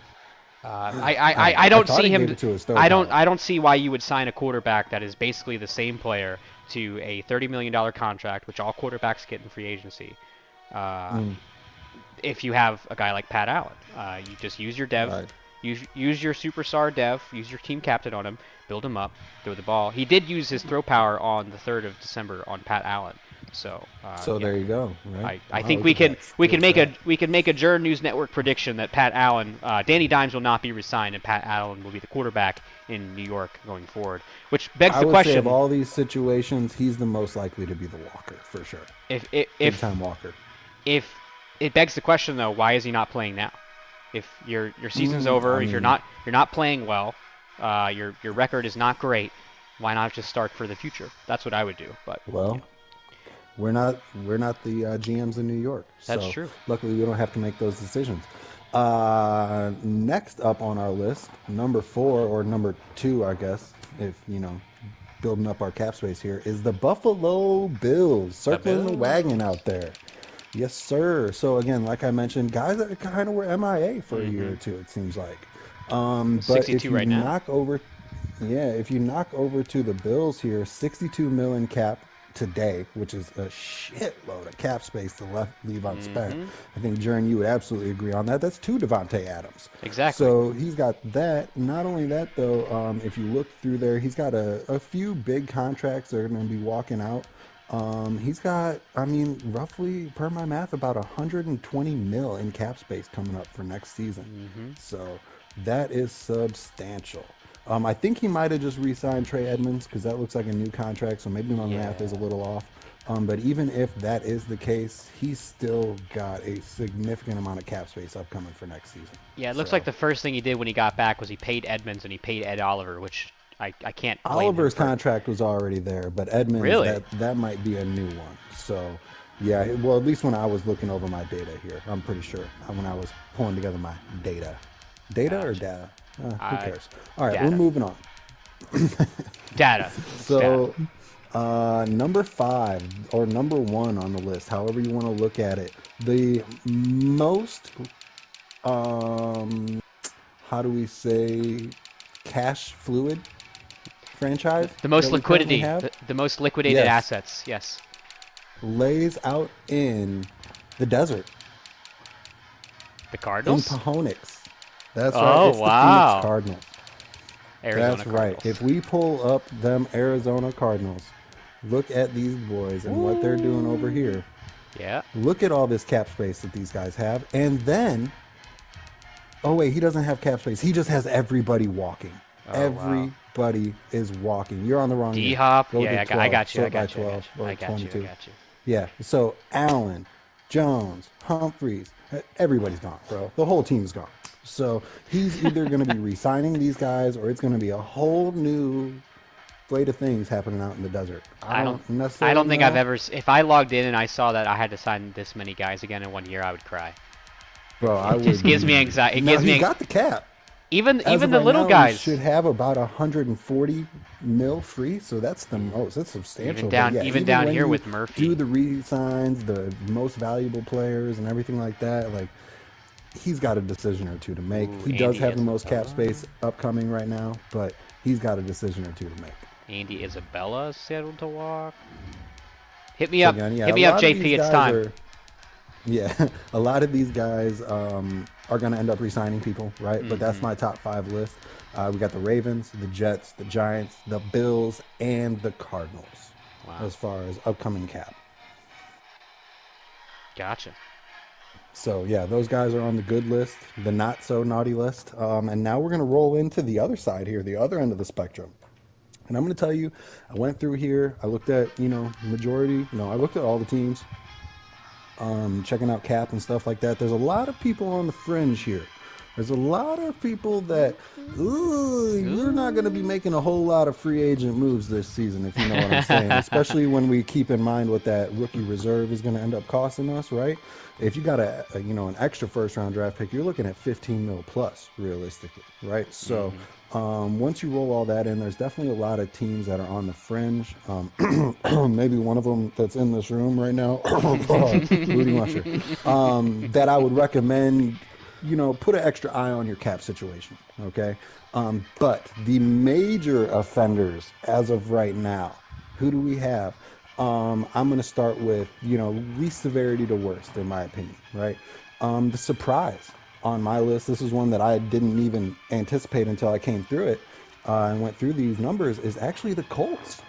I I don't thought see he him. gave it to his star I don't power. see why you would sign a quarterback that is basically the same player to a $30 million contract, which all quarterbacks get in free agency. If you have a guy like Pat Allen, you just use your dev, Right. use your superstar dev, use your team captain on him, build him up, throw the ball. He did use his throw power on the 3rd of December on Pat Allen. So So yeah. there you go. Right? I Wow, think look we at can that. we can Look make at a Jern News Network prediction that Pat Allen, Danny Dimes will not be resigned, and Pat Allen will be the quarterback in New York going forward. Which begs I the would question: say of all these situations, he's the most likely to be the walker for sure. if Big if time walker. if it begs the question though, why is he not playing now? If your season's over, I if mean- you're not playing well, your record is not great, why not just start for the future? That's what I would do. But Well, yeah. we're not the GMs in New York. That's So true. Luckily, we don't have to make those decisions. Next up on our list, number 4 or number 2, I guess, if building up our cap space here, is the Buffalo Bills, circling the wagon out there. Yes, sir. So again, like I mentioned, guys that kind of were MIA for a year or two, it seems like. But 62 if you right now. knock over to the Bills here, 62 million cap today, which is a shitload of cap space to leave unspent. Mhm. I think, Jern, you would absolutely agree on that. That's 2 Devontae Adams. Exactly. So he's got that. Not only that, though, if you look through there, he's got a few big contracts that are going to be walking out. He's got, I mean, roughly, per my math, about 120 mil in cap space coming up for next season. Mhm. So that is substantial. I think he might have just re-signed Trey Edmonds because that looks like a new contract, so maybe my math is a little off. But even if that is the case, he's still got a significant amount of cap space upcoming for next season. Yeah, it looks like the first thing he did when he got back was he paid Edmonds and he paid Ed Oliver, which I can't blame Oliver's him for. contract was already there, but Edmonds, Really? that might be a new one. So, yeah, well, at least when I was looking over my data here, I'm pretty sure when I was pulling together my data. Data or data? Who cares? All right, data. we're moving on. Data. So, number 5 or number 1 on the list, however you want to look at it, the most, how do we say, cash fluid franchise? The most that we currently liquidity. have, The most liquidated Yes. assets. Yes. lays out in the desert, The in Cardinals? Pahonix. That's Oh, right. It's wow. the Phoenix Cardinals. Arizona That's Cardinals. right. If we pull up them Arizona Cardinals, look at these boys and what they're doing over here. Yeah. Look at all this cap space that these guys have. And then, oh wait, he doesn't have cap space. He just has everybody walking. Oh, wow. Everybody is walking. You're on the wrong D list. Hop. Go Yeah, to I 12. got you. I Sort by got you. 12 or I got 22. you. I got you. Yeah. So Allen, Jones, Humphreys, everybody's gone, bro. The whole team's gone. So he's either going to be re-signing these guys, or it's going to be a whole new slate of things happening out in the desert. I don't necessarily think know. I've ever. If I logged in and I saw that I had to sign this many guys again in 1 year, I would cry. Bro, I It just would gives me be- anxiety. It Now, gives he's me got the cap. even As of the right little now, he guys. should have about 140 mil free, so that's the most. That's substantial. Even down- But yeah, even down when here you with Murphy. do the re-signs, the most valuable players, and everything like that, like he's got a decision or two to make. Ooh, he does Andy have the most cap Isabella. space upcoming right now, but he's got a decision or two to make. Andy Isabella is scheduled to walk. Hit me So up. again, yeah, Hit a me up, lot of JP. these It's guys time. Yeah, a lot of these guys are going to end up re-signing people, right? But that's Mhm. my top 5 list. We got the Ravens, the Jets, the Giants, the Bills, and the Cardinals Wow. as far as upcoming cap. Gotcha. So yeah, those guys are on the good list, the not so naughty list. And now we're going to roll into the other side here, the other end of the spectrum. And I'm going to tell you, I went through here, I looked at, I looked at all the teams, checking out cap and stuff like that. There's a lot of people on the fringe here. There's a lot of people that, you're not going to be making a whole lot of free agent moves this season, if you know what I'm saying. Especially when we keep in mind what that rookie reserve is going to end up costing us, right? If you got an extra first round draft pick, you're looking at 15 mil plus realistically, right? So once you roll all that in, there's definitely a lot of teams that are on the fringe. Maybe one of them that's in this room right now, Rudy Musher, that I would recommend. Put an extra eye on your cap situation, okay? But the major offenders as of right now, who do we have? I'm going to start with, least severity to worst, in my opinion, right? The surprise on my list, this is one that I didn't even anticipate until I came through it and went through these numbers, is actually the Colts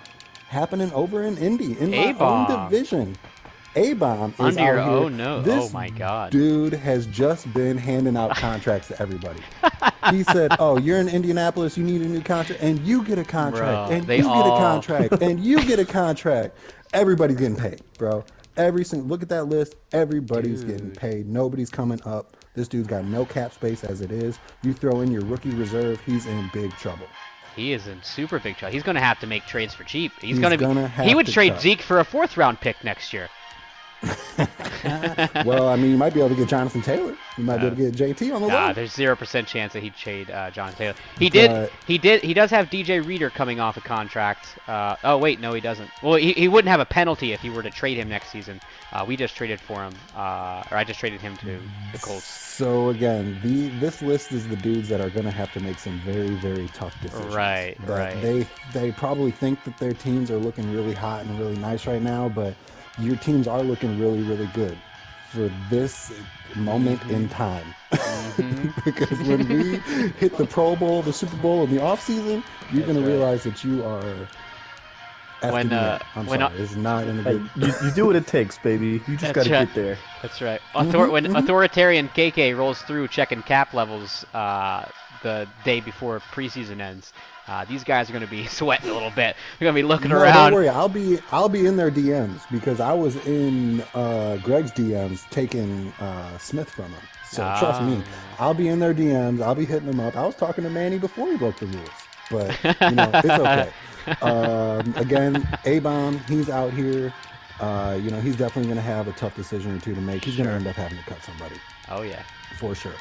happening over in Indy, in my own division. A-Bomb is Under your out here. own nose. This Oh my God. dude has just been handing out contracts to everybody. He said, "Oh, you're in Indianapolis. You need a new contract, and you get a contract, Bro, and they you get a all- contract, and you get a contract. Everybody's getting paid, bro. Every single look at that list. Everybody's getting paid. Nobody's coming up. This dude's got no cap space as it is. You throw in your rookie reserve, he's in big trouble. He is in super big trouble. He's going to have to make trades for cheap. He's gonna have He would to trade cut. Zeke for a 4th round pick next year. Well, I mean, you might be able to get Jonathan Taylor. You might be able to get JT on the Nah, low. there's 0% chance that he'd trade John Taylor. He did. But He does have DJ Reader coming off a contract. Oh wait, no, he doesn't. Well, he wouldn't have a penalty if he were to trade him next season. We just traded for him, or I just traded him to the Colts. so again, this list is the dudes that are going to have to make some very, very tough decisions. Right, That right. they probably think that their teams are looking really hot and really nice right now, but your teams are looking really, really good for this moment in time. Because when we hit the Pro Bowl, the Super Bowl, and the off season, you're going to realize that you are. When I'm when sorry, it's not in a Hey, good. you do what it takes, baby. You just That's gotta right. get there. That's right. Mhm, When mhm. authoritarian KK rolls through checking cap levels the day before preseason ends, these guys are going to be sweating a little bit. They're going to be looking No, don't around. worry. I'll be in their DMs because I was in Greg's DMs taking Smith from him. So trust me, I'll be in their DMs. I'll be hitting them up. I was talking to Manny before he broke the rules, but it's okay. Again, A-Bomb, he's out here. He's definitely going to have a tough decision or two to make. He's going to Sure. end up having to cut somebody Oh yeah. for sure.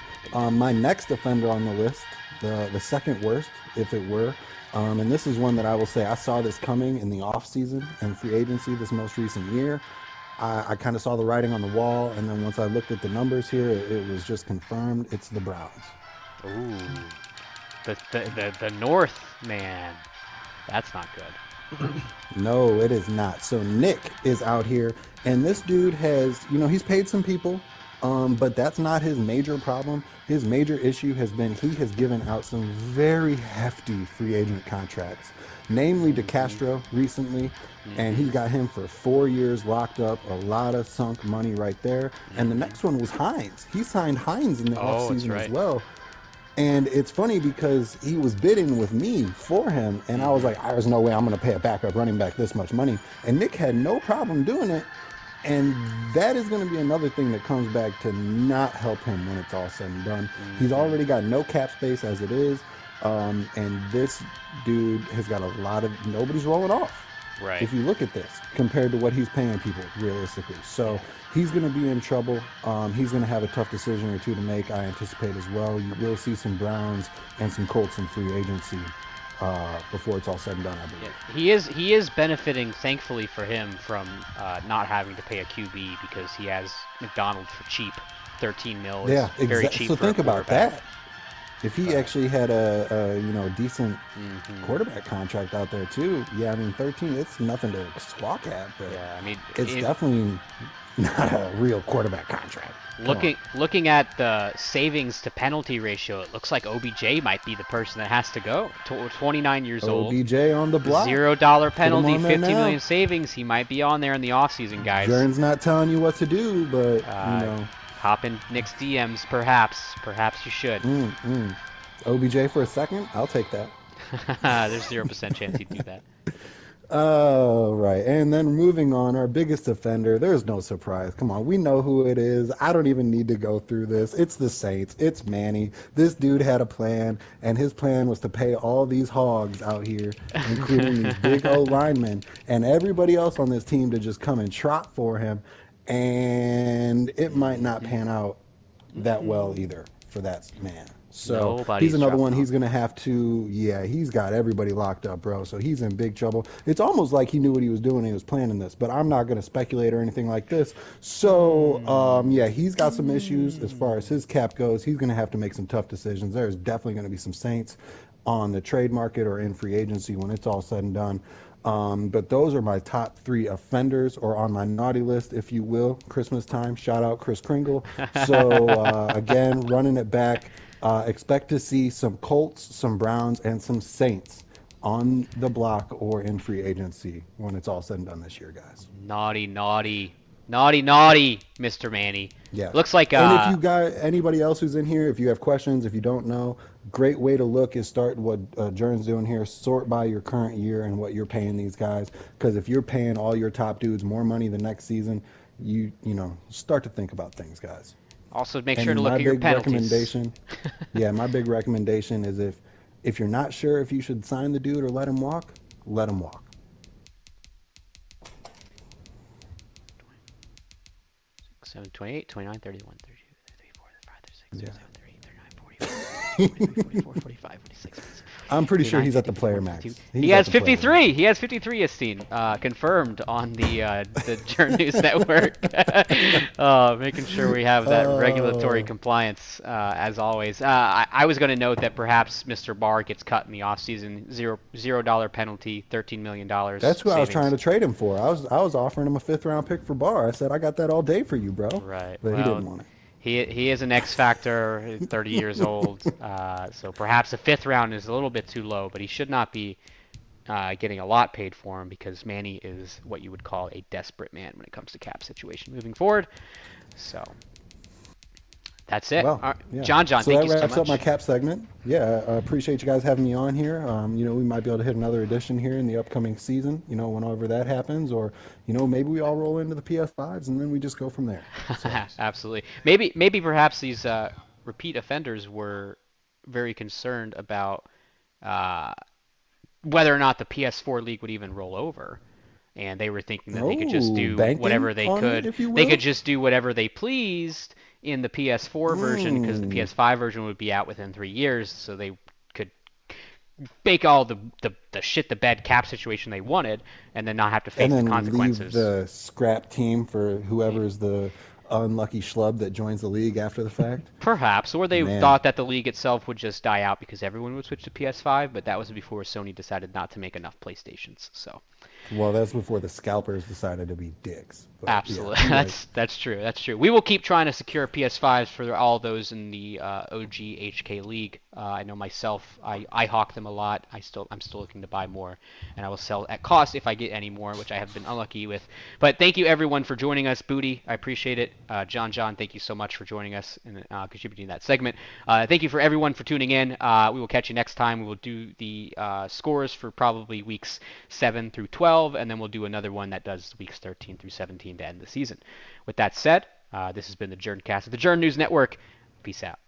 My next offender on the list, the second worst, if it were, and this is one that I will say I saw this coming in the offseason and free agency this most recent year. I kind of saw the writing on the wall, and then once I looked at the numbers here, it was just confirmed. It's the Browns. Ooh. The North, man. That's not good. No, it is not. So Nick is out here, and this dude has, he's paid some people, but that's not his major problem. His major issue has been he has given out some very hefty free agent contracts, namely to Castro recently, and he got him for 4 years locked up, a lot of sunk money right there. And the next one was Hines. He signed Hines in the Oh, that's offseason right. as well. And it's funny because he was bidding with me for him, and I was like, there's no way I'm going to pay a backup running back this much money. And Nick had no problem doing it. And that is going to be another thing that comes back to not help him when it's all said and done. He's already got no cap space as it is. And this dude has got a lot of, nobody's rolling off. Right. If you look at this compared to what he's paying people realistically. So he's going to be in trouble. He's going to have a tough decision or two to make, I anticipate as well. You will see some Browns and some Colts in free agency before it's all said and done, I believe. Yeah. He is benefiting, thankfully for him, from not having to pay a QB because he has McDonald for cheap. 13 mil is Yeah, very exactly. cheap So for a think about quarterback. that. If he actually had a decent quarterback contract out there too, yeah, I mean 13, it's nothing to squawk at, but Yeah, I mean, it's definitely not a real quarterback contract. looking at the savings to penalty ratio, it looks like OBJ might be the person that has to go. 29 years old. OBJ on the block. $0 Put him penalty, on there 50 now. million savings. He might be on there in the offseason, guys. Jern's not telling you what to do, but Hop in Nick's DMs, perhaps. Perhaps you should. OBJ for a second, I'll take that. There's 0% chance he'd do that. Oh, right. And then moving on, our biggest offender, there's no surprise. Come on, we know who it is. I don't even need to go through this. It's the Saints. It's Manny. This dude had a plan, and his plan was to pay all these hogs out here, including these big O linemen, and everybody else on this team to just come and trot for him. And it might not pan out that well either for that man. So Nobody's he's another dropping one. off. He's going to have to, he's got everybody locked up, bro. So he's in big trouble. It's almost like he knew what he was doing and he was planning this, but I'm not going to speculate or anything like this. So, he's got some issues as far as his cap goes. He's going to have to make some tough decisions. There's definitely going to be some Saints on the trade market or in free agency when it's all said and done. But those are my top 3 offenders, or on my naughty list, if you will. Christmas time. Shout out Chris Kringle. So, again, running it back. Expect to see some Colts, some Browns, and some Saints on the block or in free agency when it's all said and done this year, guys. Naughty, Mr. Manny. Yeah. Looks like And if you got anybody else who's in here, if you have questions, if you don't know, great way to look is start what Jern's doing here. Sort by your current year and what you're paying these guys. Because if you're paying all your top dudes more money the next season, you start to think about things, guys. also make sure to look at your penalties. My big recommendation is if you're not sure if you should sign the dude or let him walk, let him walk. 7, 28, 29, 31, 32, 33, 34, 35, Yeah. 44, 45, 46, I'm pretty sure 49, he's at the 50, player 51, max. 52. He He's at has the player 53. max. He has 53, Yastine. Confirmed on the Jern News Network. Making sure we have that regulatory Oh, compliance as always. I was going to note that perhaps Mr. Barr gets cut in the offseason. $0 penalty, $13 million that's who I was trying savings. to trade him for. I was offering him a fifth round pick for Barr. I said I got that all day for you, bro. Right. But he Well, didn't want it. he is an X factor, 30 years old. So perhaps a fifth round is a little bit too low, but he should not be getting a lot paid for him because Manny is what you would call a desperate man when it comes to cap situation moving forward. So that's it. Well, All right. yeah. John, So thank that you so wraps up my much. cap segment. Yeah, I appreciate you guys having me on here. We might be able to hit another edition here in the upcoming season, whenever that happens. Or, maybe we all roll into the PS5s and then we just go from there. So, Absolutely. Maybe perhaps these repeat offenders were very concerned about uh, whether or not the PS4 league would even roll over. And they were thinking that they could just oh, do banking whatever they on it, could. if you They could will. just do whatever they pleased in the PS4 version because the Mm. PS5 version would be out within 3 years, so they could bake all the shit the bed cap situation they wanted, and then not have to And face the then leave consequences. the scrap team for whoever's the unlucky schlub that joins the league after the fact. Perhaps, or they Man, thought that the league itself would just die out because everyone would switch to PS5, but that was before Sony decided not to make enough PlayStations. So. well, that's before the scalpers decided to be dicks. But yeah, Absolutely, you're right. that's true. That's true. We will keep trying to secure PS5s for all those in the OG HK League. I know myself, I hawk them a lot. I'm still looking to buy more, and I will sell at cost if I get any more, which I have been unlucky with. But thank you everyone for joining us, Booty. I appreciate it. John, thank you so much for joining us and contributing to that segment. Thank you for everyone for tuning in. We will catch you next time. We will do the scores for probably weeks 7 through 12, and then we'll do another one that does weeks 13 through 17 to end the season. With that said, this has been the Jerncast of the Jern News Network. Peace out.